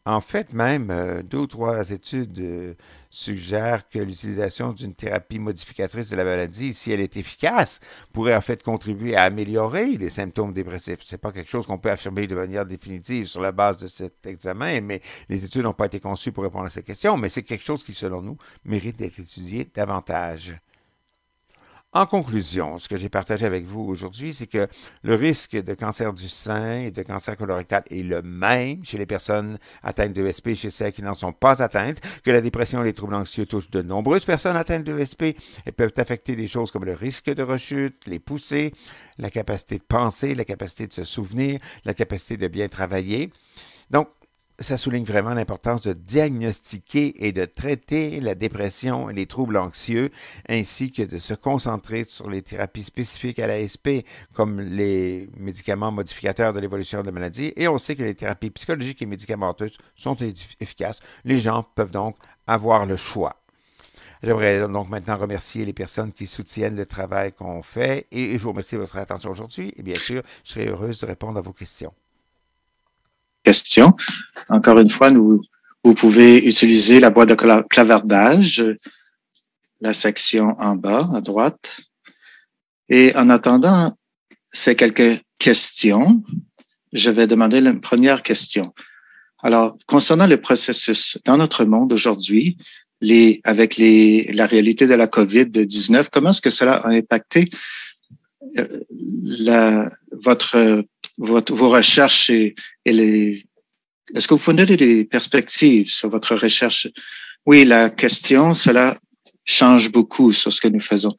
En fait, même, deux ou trois études suggèrent que l'utilisation d'une thérapie modificatrice de la maladie, si elle est efficace, pourrait en fait contribuer à améliorer les symptômes dépressifs. C'est pas quelque chose qu'on peut affirmer de manière définitive sur la base de cet examen, mais les études n'ont pas été conçues pour répondre à ces questions, mais c'est quelque chose qui, selon nous, mérite d'être étudié davantage. En conclusion, ce que j'ai partagé avec vous aujourd'hui, c'est que le risque de cancer du sein et de cancer colorectal est le même chez les personnes atteintes de ESP et chez celles qui n'en sont pas atteintes, que la dépression et les troubles anxieux touchent de nombreuses personnes atteintes de ESP et peuvent affecter des choses comme le risque de rechute, les poussées, la capacité de penser, la capacité de se souvenir, la capacité de bien travailler. Donc, ça souligne vraiment l'importance de diagnostiquer et de traiter la dépression et les troubles anxieux, ainsi que de se concentrer sur les thérapies spécifiques à l'ASP, comme les médicaments modificateurs de l'évolution de la maladie. Et on sait que les thérapies psychologiques et médicamenteuses sont efficaces. Les gens peuvent donc avoir le choix. J'aimerais donc maintenant remercier les personnes qui soutiennent le travail qu'on fait et je vous remercie de votre attention aujourd'hui. Et bien sûr, je serai heureuse de répondre à vos questions. Question. Encore une fois, vous pouvez utiliser la boîte de clavardage, la section en bas à droite. Et en attendant ces quelques questions, je vais demander la première question. Alors, concernant le processus dans notre monde aujourd'hui, avec la réalité de la COVID-19, comment est-ce que cela a impacté vos recherches est-ce que vous pouvez donner des perspectives sur votre recherche? Oui, la question, cela change beaucoup sur ce que nous faisons.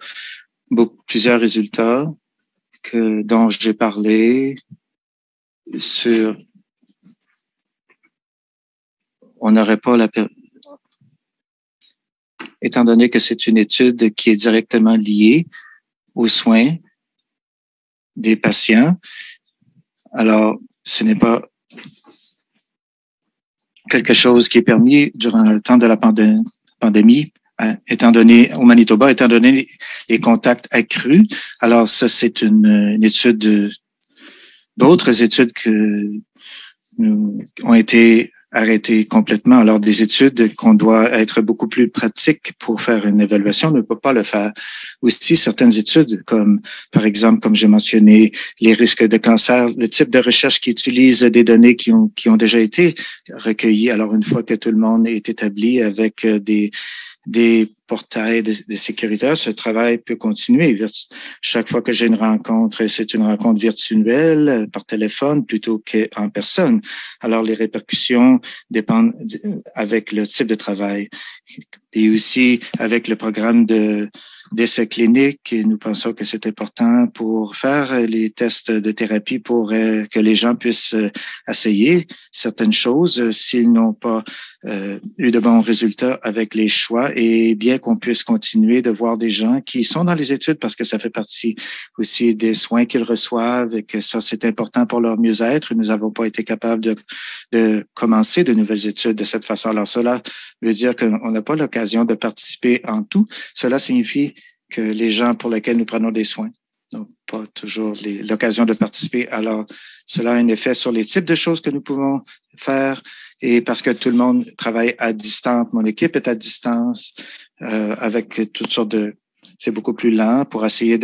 Plusieurs résultats dont j'ai parlé on n'aurait pas étant donné que c'est une étude qui est directement liée aux soins des patients. Alors, ce n'est pas quelque chose qui est permis durant le temps de la pandémie, étant donné au Manitoba, étant donné les contacts accrus. Alors, ça, c'est une étude, d'autres études ont été arrêtées complètement. Alors, des études qu'on doit être beaucoup plus pratiques pour faire une évaluation, on ne peut pas le faire. Aussi, certaines études, comme, par exemple, comme j'ai mentionné, les risques de cancer, le type de recherche qui utilise des données qui ont déjà été recueillies. Alors, une fois que tout le monde est établi avec des portails de sécurité, ce travail peut continuer. Chaque fois que j'ai une rencontre, c'est une rencontre virtuelle par téléphone plutôt qu'en personne. Alors, les répercussions dépendent avec le type de travail. Et aussi, avec le programme d'essais cliniques, nous pensons que c'est important pour faire les tests de thérapie pour que les gens puissent essayer certaines choses s'ils n'ont pas eu de bons résultats avec les choix et bien qu'on puisse continuer de voir des gens qui sont dans les études parce que ça fait partie aussi des soins qu'ils reçoivent et que ça, c'est important pour leur mieux-être. Nous n'avons pas été capables de commencer de nouvelles études de cette façon. Alors, cela veut dire qu'on n'a pas l'occasion de participer en tout. Cela signifie que les gens pour lesquels nous prenons des soins n'ont pas toujours l'occasion de participer. Alors, cela a un effet sur les types de choses que nous pouvons faire et parce que tout le monde travaille à distance. Mon équipe est à distance avec toutes sortes c'est beaucoup plus lent pour essayer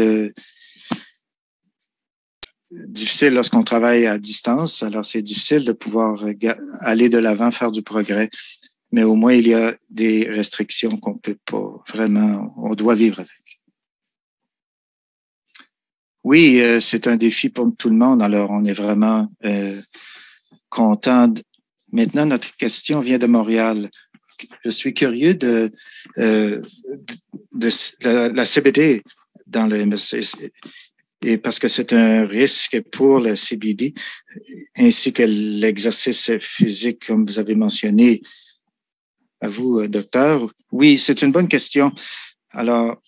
difficile lorsqu'on travaille à distance. Alors, c'est difficile de pouvoir aller de l'avant, faire du progrès. Mais au moins, il y a des restrictions qu'on peut pas vraiment, on doit vivre avec. Oui, c'est un défi pour tout le monde. Alors, on est vraiment content. Maintenant, notre question vient de Montréal. Je suis curieux de la CBD dans le MSC, et parce que c'est un risque pour le CBD, ainsi que l'exercice physique, comme vous avez mentionné. À vous, docteur. Oui, c'est une bonne question. Alors,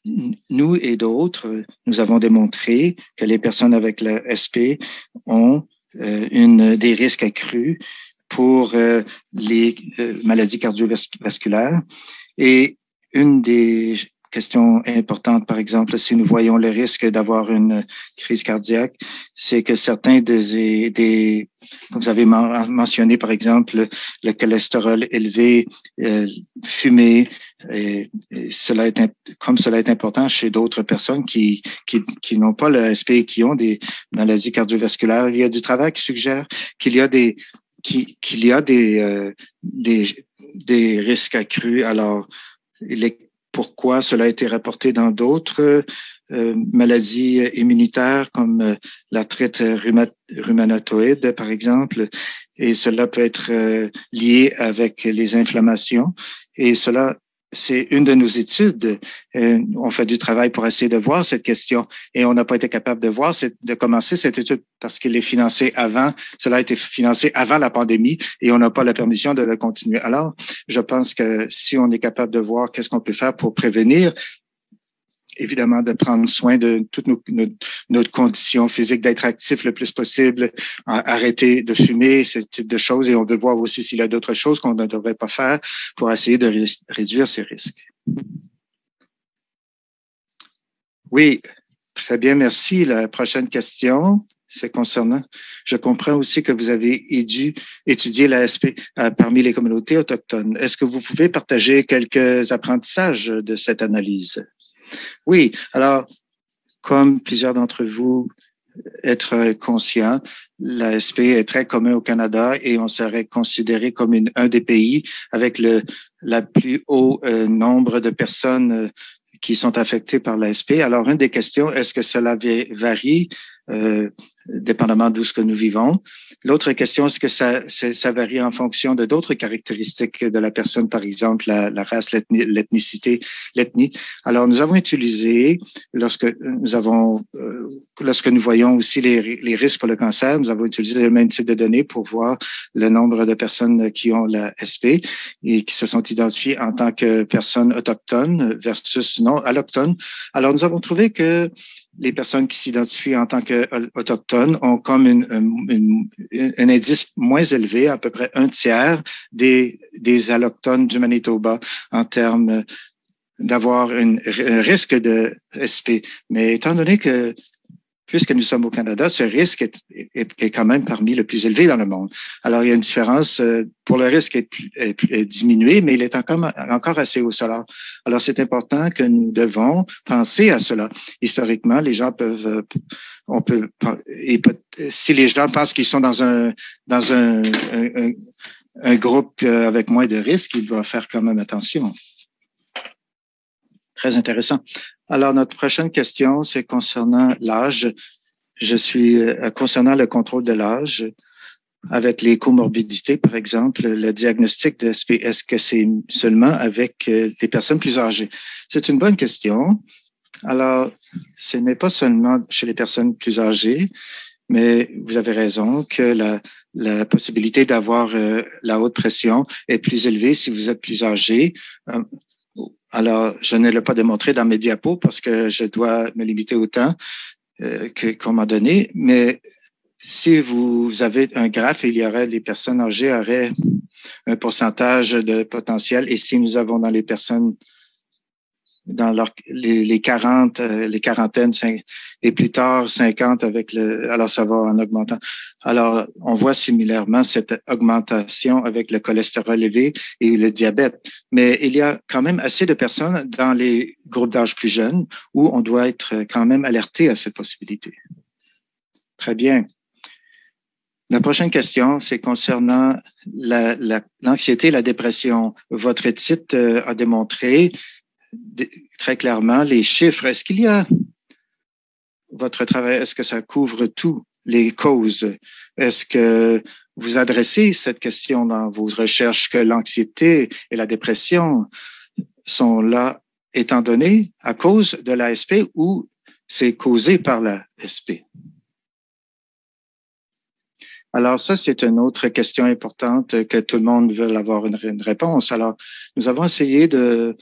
nous et d'autres, nous avons démontré que les personnes avec le SP ont des risques accrus pour les maladies cardiovasculaires. Et une des question importante, par exemple, si nous voyons le risque d'avoir une crise cardiaque, c'est que certains comme vous avez mentionné, par exemple, le cholestérol élevé, fumer, cela est important chez d'autres personnes qui n'ont pas le ASP et qui ont des maladies cardiovasculaires. Il y a du travail qui suggère qu'il y a des risques accrus. Alors, pourquoi cela a été rapporté dans d'autres maladies immunitaires comme l'arthrite rhumatoïde, par exemple, et cela peut être lié avec les inflammations. Et cela, c'est une de nos études. On fait du travail pour essayer de voir cette question et on n'a pas été capable de commencer cette étude parce qu'elle est financée avant. Cela a été financé avant la pandémie et on n'a pas la permission de le continuer. Alors, je pense que si on est capable de voir qu'est-ce qu'on peut faire pour prévenir, évidemment, de prendre soin de toute notre condition physique, d'être actif le plus possible, arrêter de fumer, ce type de choses. Et on veut voir aussi s'il y a d'autres choses qu'on ne devrait pas faire pour essayer de réduire ces risques. Oui, très bien, merci. La prochaine question, c'est concernant, je comprends aussi que vous avez étudié l'ASP parmi les communautés autochtones. Est-ce que vous pouvez partager quelques apprentissages de cette analyse? Oui, alors, comme plusieurs d'entre vous, être conscient, l'ASP est très commun au Canada et on serait considéré comme un des pays avec la plus haut nombre de personnes qui sont affectées par l'ASP. Alors, une des questions, est-ce que cela varie dépendamment d'où ce que nous vivons? L'autre question, est-ce que ça varie en fonction de d'autres caractéristiques de la personne, par exemple la race, l'ethnicité, l'ethnie? Alors, nous avons utilisé, lorsque nous voyons aussi les risques pour le cancer, nous avons utilisé le même type de données pour voir le nombre de personnes qui ont la SP et qui se sont identifiées en tant que personnes autochtones versus non allochtones. Alors, nous avons trouvé que les personnes qui s'identifient en tant qu'autochtones ont comme un indice moins élevé, à peu près un tiers des allochtones du Manitoba en termes d'avoir un risque de SP. Mais étant donné que, puisque nous sommes au Canada, ce risque est quand même parmi les plus élevés dans le monde. Alors, il y a une différence. Pour le risque est diminué, mais il est encore assez haut. Alors, c'est important que nous devons penser à cela. Historiquement, les gens si les gens pensent qu'ils sont dans un groupe avec moins de risques, ils doivent faire quand même attention. Très intéressant. Alors, notre prochaine question, c'est concernant l'âge. Concernant le contrôle de l'âge, avec les comorbidités, par exemple, le diagnostic de SP, est-ce que c'est seulement avec les personnes plus âgées? C'est une bonne question. Alors, ce n'est pas seulement chez les personnes plus âgées, mais vous avez raison que la possibilité d'avoir la haute pression est plus élevée si vous êtes plus âgé. Alors, je ne l'ai pas démontré dans mes diapos parce que je dois me limiter au temps qu'on m'a donné. Mais si vous avez un graphe, les personnes âgées auraient un pourcentage de potentiel. Et si nous avons dans les personnes dans les quarantaines et plus tard 50 alors ça va en augmentant. Alors, on voit similairement cette augmentation avec le cholestérol élevé et le diabète. Mais il y a quand même assez de personnes dans les groupes d'âge plus jeunes où on doit être quand même alerté à cette possibilité. Très bien. La prochaine question, c'est concernant l'anxiété et la dépression. Votre étude a démontré très clairement les chiffres. Est-ce qu'il y a votre travail, est-ce que ça couvre tous les causes? Est-ce que vous adressez cette question dans vos recherches que l'anxiété et la dépression sont là étant donné à cause de l'ASP ou c'est causé par l'ASP? Alors ça, c'est une autre question importante que tout le monde veut avoir une réponse. Alors, nous avons essayé de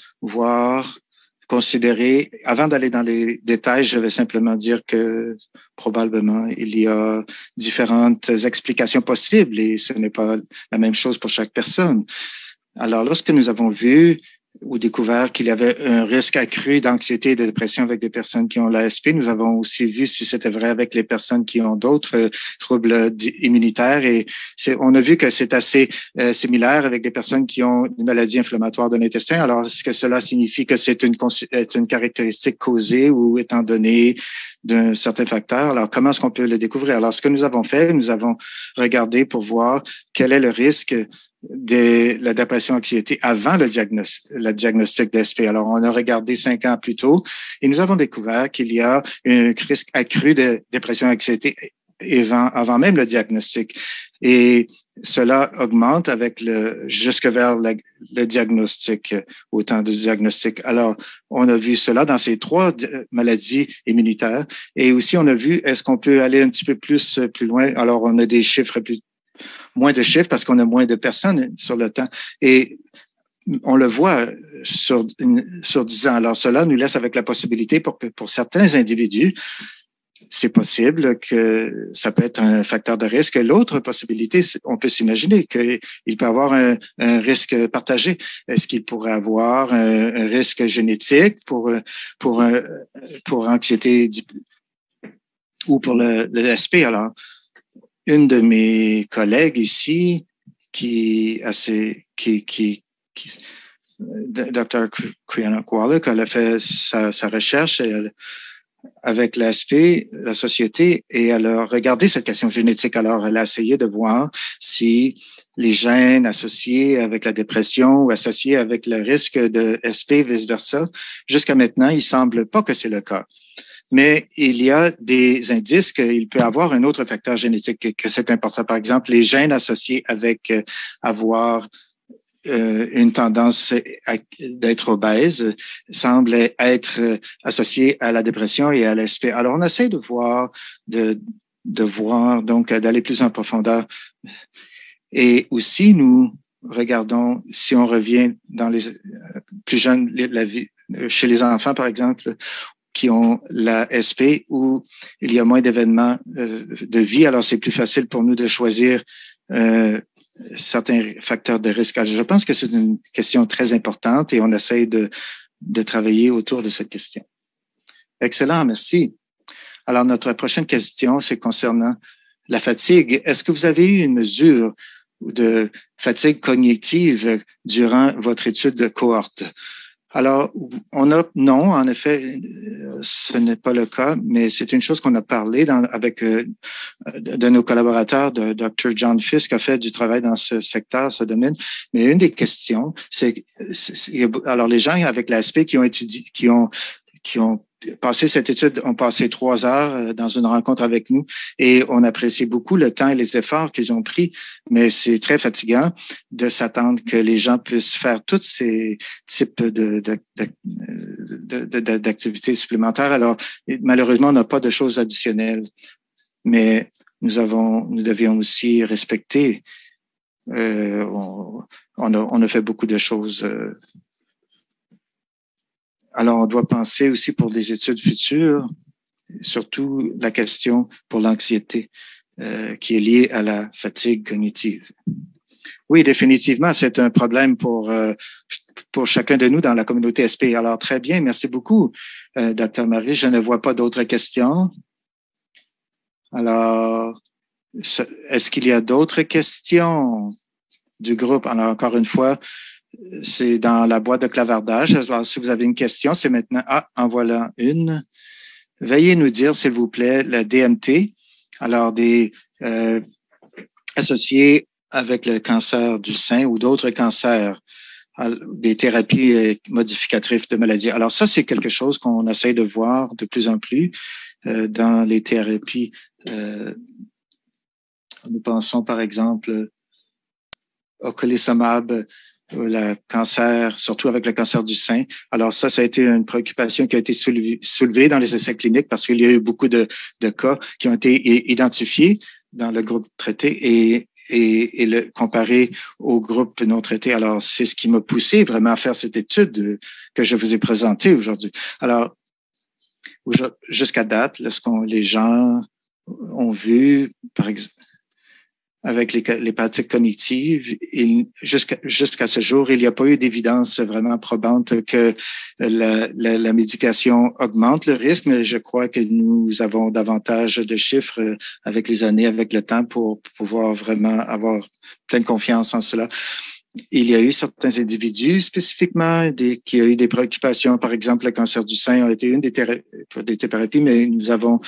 considérer, avant d'aller dans les détails, je vais simplement dire que probablement il y a différentes explications possibles et ce n'est pas la même chose pour chaque personne. Alors, lorsque nous avons vu ou découvert qu'il y avait un risque accru d'anxiété et de dépression avec des personnes qui ont l'ASP. Nous avons aussi vu si c'était vrai avec les personnes qui ont d'autres troubles immunitaires et on a vu que c'est assez similaire avec des personnes qui ont une maladie inflammatoire de l'intestin. Alors, est-ce que cela signifie que c'est une caractéristique causée ou étant donnée d'un certain facteur? Alors, comment est-ce qu'on peut le découvrir? Alors, ce que nous avons fait, nous avons regardé pour voir quel est le risque de la dépression-anxiété avant le diagnostic d'SP. Alors, on a regardé 5 ans plus tôt et nous avons découvert qu'il y a un risque accru de dépression-anxiété avant même le diagnostic. Et cela augmente avec jusque vers le diagnostic, au temps du diagnostic. Alors, on a vu cela dans ces 3 maladies immunitaires. Et aussi, on a vu, est-ce qu'on peut aller un petit peu plus loin? Alors, on a des chiffres moins de chiffres parce qu'on a moins de personnes sur le temps. Et on le voit sur 10 ans. Alors, cela nous laisse avec la possibilité pour certains individus, c'est possible que ça peut être un facteur de risque. L'autre possibilité, on peut s'imaginer qu'il peut avoir un risque partagé. Est-ce qu'il pourrait avoir un risque génétique pour anxiété ou pour le SP? Alors, une de mes collègues ici, Dr. Kriana Kowalik, elle a fait sa recherche avec l'ASP, la société, et elle a regardé cette question génétique. Alors, elle a essayé de voir si les gènes associés avec la dépression ou associés avec le risque de SP, vice-versa. Jusqu'à maintenant, il semble pas que c'est le cas. Mais il y a des indices qu'il peut avoir un autre facteur génétique que c'est important. Par exemple, les gènes associés avec avoir une tendance d'être obèse semble être associée à la dépression et à l'SP. Alors, on essaie de voir, donc d'aller plus en profondeur. Et aussi, nous regardons, si on revient dans les plus jeunes, chez les enfants, par exemple, qui ont la SP, où il y a moins d'événements de vie. Alors, c'est plus facile pour nous de choisir certains facteurs de risque. Alors, je pense que c'est une question très importante et on essaie de travailler autour de cette question. Excellent, merci. Alors, notre prochaine question, c'est concernant la fatigue. Est-ce que vous avez eu une mesure de fatigue cognitive durant votre étude de cohorte? Alors, non, en effet, ce n'est pas le cas, mais c'est une chose qu'on a parlé avec de nos collaborateurs, de Dr. John Fisk, qui a fait du travail dans ce secteur, ce domaine. Mais une des questions, alors les gens avec l'ASP qui ont étudié, qui ont passé cette étude, ont passé 3 heures dans une rencontre avec nous et on apprécie beaucoup le temps et les efforts qu'ils ont pris, mais c'est très fatigant de s'attendre que les gens puissent faire tous ces types d'activités supplémentaires. Alors, malheureusement, on n'a pas de choses additionnelles, mais nous devions aussi respecter. On a fait beaucoup de choses. Alors, on doit penser aussi pour des études futures, surtout la question pour l'anxiété qui est liée à la fatigue cognitive. Oui, définitivement, c'est un problème pour chacun de nous dans la communauté SP. Alors, très bien, merci beaucoup, Dr. Marie. Je ne vois pas d'autres questions. Alors, est-ce qu'il y a d'autres questions du groupe? Alors, encore une fois, c'est dans la boîte de clavardage. Alors, si vous avez une question, c'est maintenant. Ah, en voilà une. Veuillez nous dire, s'il vous plaît, la DMT. Alors, des associés avec le cancer du sein ou d'autres cancers, des thérapies modificatrices de maladies. Alors, ça, c'est quelque chose qu'on essaie de voir de plus en plus dans les thérapies. Nous pensons, par exemple, au ocrelizumab, le cancer, surtout avec le cancer du sein. Alors ça a été une préoccupation qui a été soulevée dans les essais cliniques parce qu'il y a eu beaucoup de cas qui ont été identifiés dans le groupe traité et le comparé au groupe non traité. Alors, c'est ce qui m'a poussé vraiment à faire cette étude que je vous ai présentée aujourd'hui. Alors, jusqu'à date, les gens ont vu, par exemple, avec les pratiques cognitives. Jusqu'à ce jour, il n'y a pas eu d'évidence vraiment probante que la médication augmente le risque, mais je crois que nous avons davantage de chiffres avec les années, avec le temps, pour pouvoir vraiment avoir pleine confiance en cela. Il y a eu certains individus spécifiquement qui ont eu des préoccupations. Par exemple, le cancer du sein a été une des thérapies, mais nous avons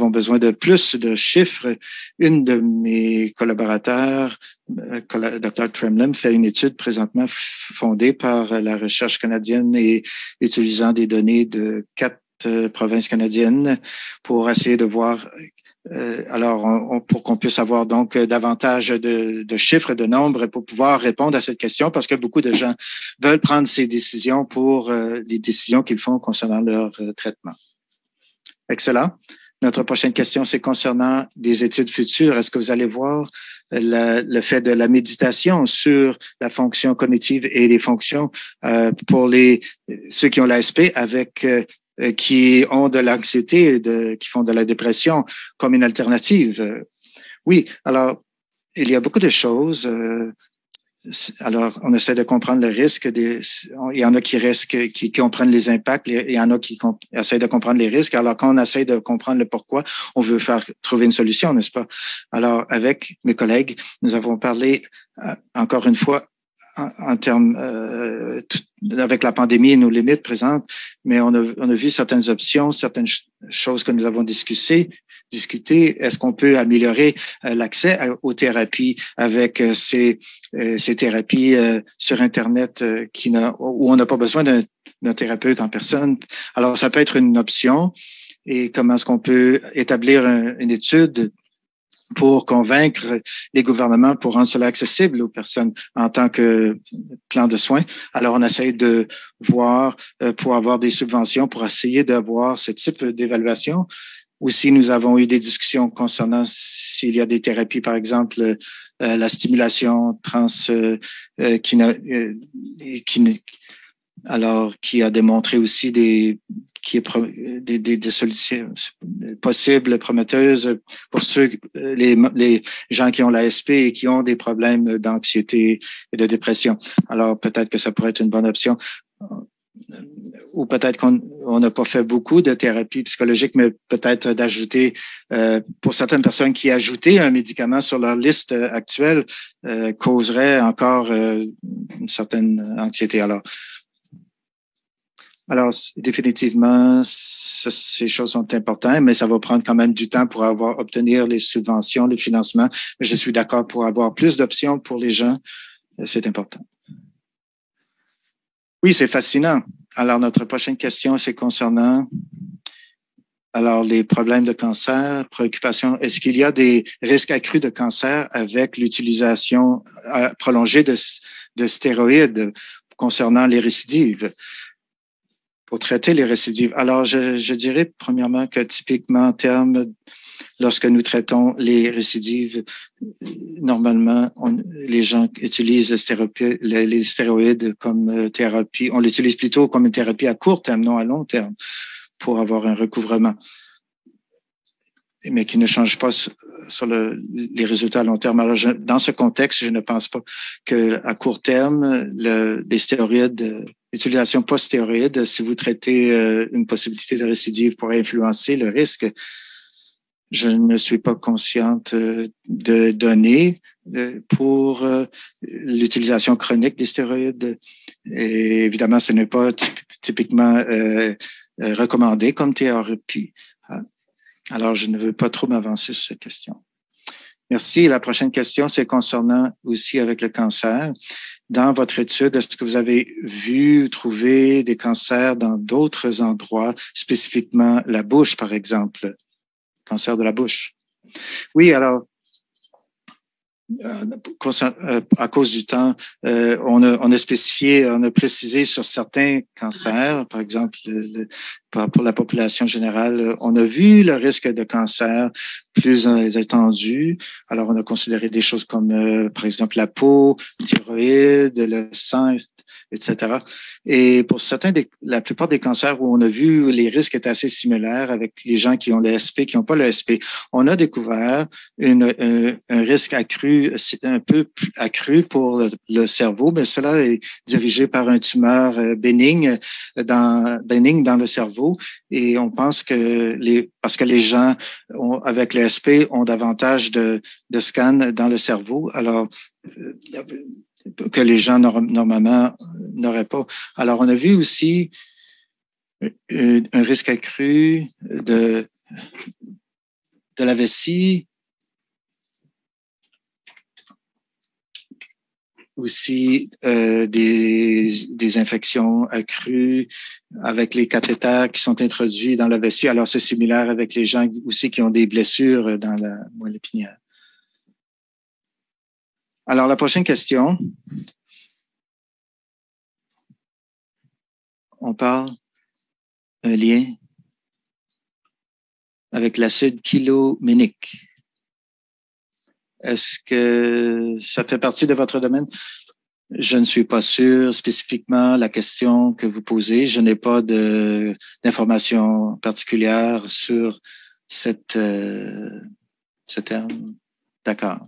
besoin de plus de chiffres. Une de mes collaborateurs, Dr. Tremlin, fait une étude présentement fondée par la recherche canadienne et utilisant des données de 4 provinces canadiennes pour essayer de voir pour qu'on puisse avoir donc davantage de chiffres, de nombres pour pouvoir répondre à cette question, parce que beaucoup de gens veulent prendre ces décisions pour les décisions qu'ils font concernant leur traitement. Excellent. Notre prochaine question, c'est concernant des études futures. Est-ce que vous allez voir le fait de la méditation sur la fonction cognitive et les fonctions pour ceux qui ont l'ASP avec qui ont de l'anxiété, qui font de la dépression comme une alternative? Oui, alors, il y a beaucoup de choses. Alors, on essaie de comprendre le risque. Il y en a qui comprennent les impacts, il y en a qui essaient de comprendre les risques. Alors, quand on essaie de comprendre le pourquoi, on veut trouver une solution, n'est-ce pas? Alors, avec mes collègues, nous avons parlé, encore une fois, en termes avec la pandémie et nos limites présentes, mais on a vu certaines options, certaines choses que nous avons discutées. Est-ce qu'on peut améliorer l'accès aux thérapies avec ces thérapies sur Internet où on n'a pas besoin d'un thérapeute en personne? Alors, ça peut être une option. Et comment est-ce qu'on peut établir une étude pour convaincre les gouvernements pour rendre cela accessible aux personnes en tant que plan de soins. Alors, on essaie de voir pour avoir des subventions, pour essayer d'avoir ce type d'évaluation. Aussi, nous avons eu des discussions concernant s'il y a des thérapies, par exemple, la stimulation qui a démontré aussi des solutions possibles, prometteuses pour les gens qui ont l'ASP et qui ont des problèmes d'anxiété et de dépression. Alors, peut-être que ça pourrait être une bonne option. Ou peut-être qu'on n'a pas fait beaucoup de thérapie psychologique, mais peut-être d'ajouter, pour certaines personnes qui ajoutaient un médicament sur leur liste actuelle, causerait encore une certaine anxiété. Alors, définitivement, ces choses sont importantes, mais ça va prendre quand même du temps pour obtenir les subventions, les financements. Je suis d'accord pour avoir plus d'options pour les gens. C'est important. Oui, c'est fascinant. Alors, notre prochaine question, c'est concernant les problèmes de cancer, préoccupations. Est-ce qu'il y a des risques accrus de cancer avec l'utilisation prolongée de stéroïdes concernant les récidives? Pour traiter les récidives. Alors, je dirais premièrement que typiquement en termes, lorsque nous traitons les récidives, normalement, les gens utilisent les stéroïdes comme thérapie. On l'utilise plutôt comme une thérapie à court terme, non à long terme, pour avoir un recouvrement, mais qui ne change pas sur les résultats à long terme. Alors, dans ce contexte, je ne pense pas que à court terme, les stéroïdes, l'utilisation post-stéroïde, si vous traitez une possibilité de récidive, pourrait influencer le risque. Je ne suis pas consciente de données pour l'utilisation chronique des stéroïdes. Et évidemment, ce n'est pas typiquement recommandé comme thérapie. Alors, je ne veux pas trop m'avancer sur cette question. Merci. La prochaine question, c'est concernant aussi avec le cancer. Dans votre étude, est-ce que vous avez trouvé des cancers dans d'autres endroits, spécifiquement la bouche, par exemple, cancer de la bouche? Oui, alors, à cause du temps, on a précisé sur certains cancers, par exemple, pour la population générale, on a vu le risque de cancer plus étendu. Alors, on a considéré des choses comme, par exemple, la peau, le thyroïde, le sang, etc. Et pour la plupart des cancers où on a vu les risques étaient assez similaires avec les gens qui ont le SP, qui n'ont pas le SP, on a découvert un risque accru, un peu accru pour le cerveau, mais cela est dirigé par un tumeur bénigne dans le cerveau. Et on pense parce que les gens avec le SP ont davantage de scans dans le cerveau, alors que les gens normalement n'auraient pas. Alors, on a vu aussi un risque accru de la vessie, aussi des infections accrues avec les cathéters qui sont introduits dans la vessie. Alors, c'est similaire avec les gens aussi qui ont des blessures dans la moelle épinière. Alors, la prochaine question. On parle d'un lien avec l'acide kyloménique. Est-ce que ça fait partie de votre domaine? Je ne suis pas sûr spécifiquement la question que vous posez. Je n'ai pas d'informations particulières sur ce terme. D'accord.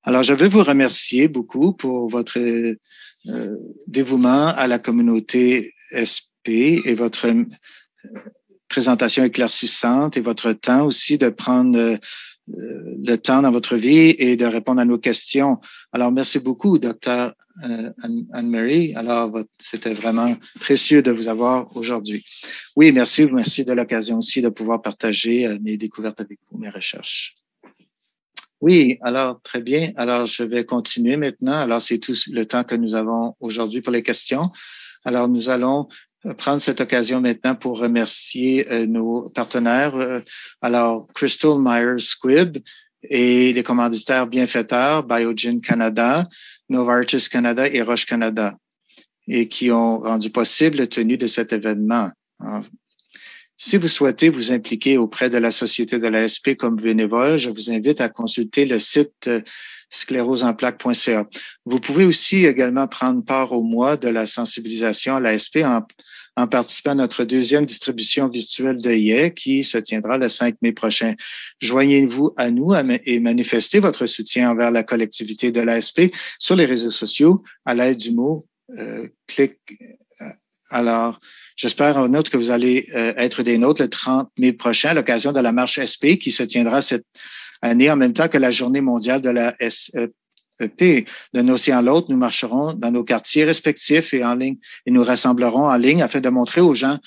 Alors, je veux vous remercier beaucoup pour votre dévouement à la communauté SP et votre présentation éclaircissante et votre temps aussi de prendre le temps dans votre vie et de répondre à nos questions. Alors, merci beaucoup, Dr. Anne-Marie. Alors, c'était vraiment précieux de vous avoir aujourd'hui. Oui, merci de l'occasion aussi de pouvoir partager mes découvertes avec vous, mes recherches. Oui, alors, très bien. Alors, je vais continuer maintenant. Alors, c'est tout le temps que nous avons aujourd'hui pour les questions. Alors, nous allons prendre cette occasion maintenant pour remercier nos partenaires. Alors, Crystal Myers Squibb et les commanditaires bienfaiteurs Biogen Canada, Novartis Canada et Roche Canada, et qui ont rendu possible la tenue de cet événement. Si vous souhaitez vous impliquer auprès de la Société de la SP comme bénévole, je vous invite à consulter le site sclérosesenplaques.ca. Vous pouvez aussi également prendre part au mois de la sensibilisation à la SP en participant à notre deuxième distribution virtuelle de IE qui se tiendra le 5 mai prochain. Joignez-vous à nous et manifestez votre soutien envers la collectivité de l'ASP sur les réseaux sociaux à l'aide du mot clic. Alors, j'espère en outre que vous allez être des nôtres le 30 mai prochain à l'occasion de la marche SP qui se tiendra cette année en même temps que la journée mondiale de la SEP. D'un océan à l'autre, nous marcherons dans nos quartiers respectifs et en ligne et nous rassemblerons en ligne afin de montrer aux gens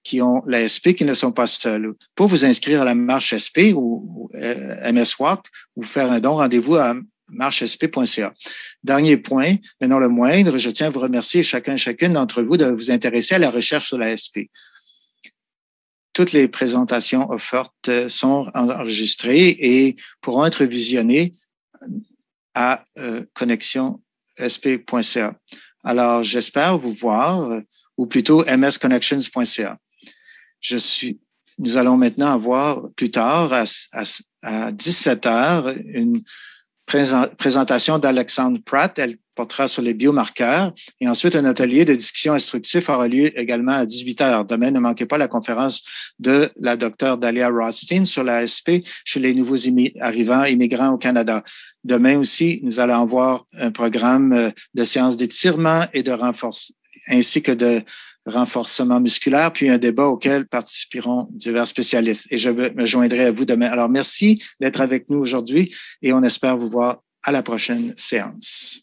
qui ont la SP qu'ils ne sont pas seuls. Pour vous inscrire à la marche SP ou MS Walk ou faire un don, rendez-vous à marchesp.ca. Dernier point, mais non le moindre, je tiens à vous remercier chacune d'entre vous de vous intéresser à la recherche sur la SP. Toutes les présentations offertes sont enregistrées et pourront être visionnées à connextionsp.ca. Alors, j'espère vous voir, ou plutôt msconnections.ca. Nous allons maintenant avoir plus tard à 17h une présentation d'Alexandre Pratt. Elle portera sur les biomarqueurs. Et ensuite, un atelier de discussion instructif aura lieu également à 18h. Demain, ne manquez pas la conférence de la docteure Dalia Rothstein sur la SP chez les nouveaux arrivants immigrants au Canada. Demain aussi, nous allons avoir un programme de séances d'étirement et de renforcement, ainsi que de renforcement musculaire, puis un débat auquel participeront divers spécialistes. Et je me joindrai à vous demain. Alors, merci d'être avec nous aujourd'hui et on espère vous voir à la prochaine séance.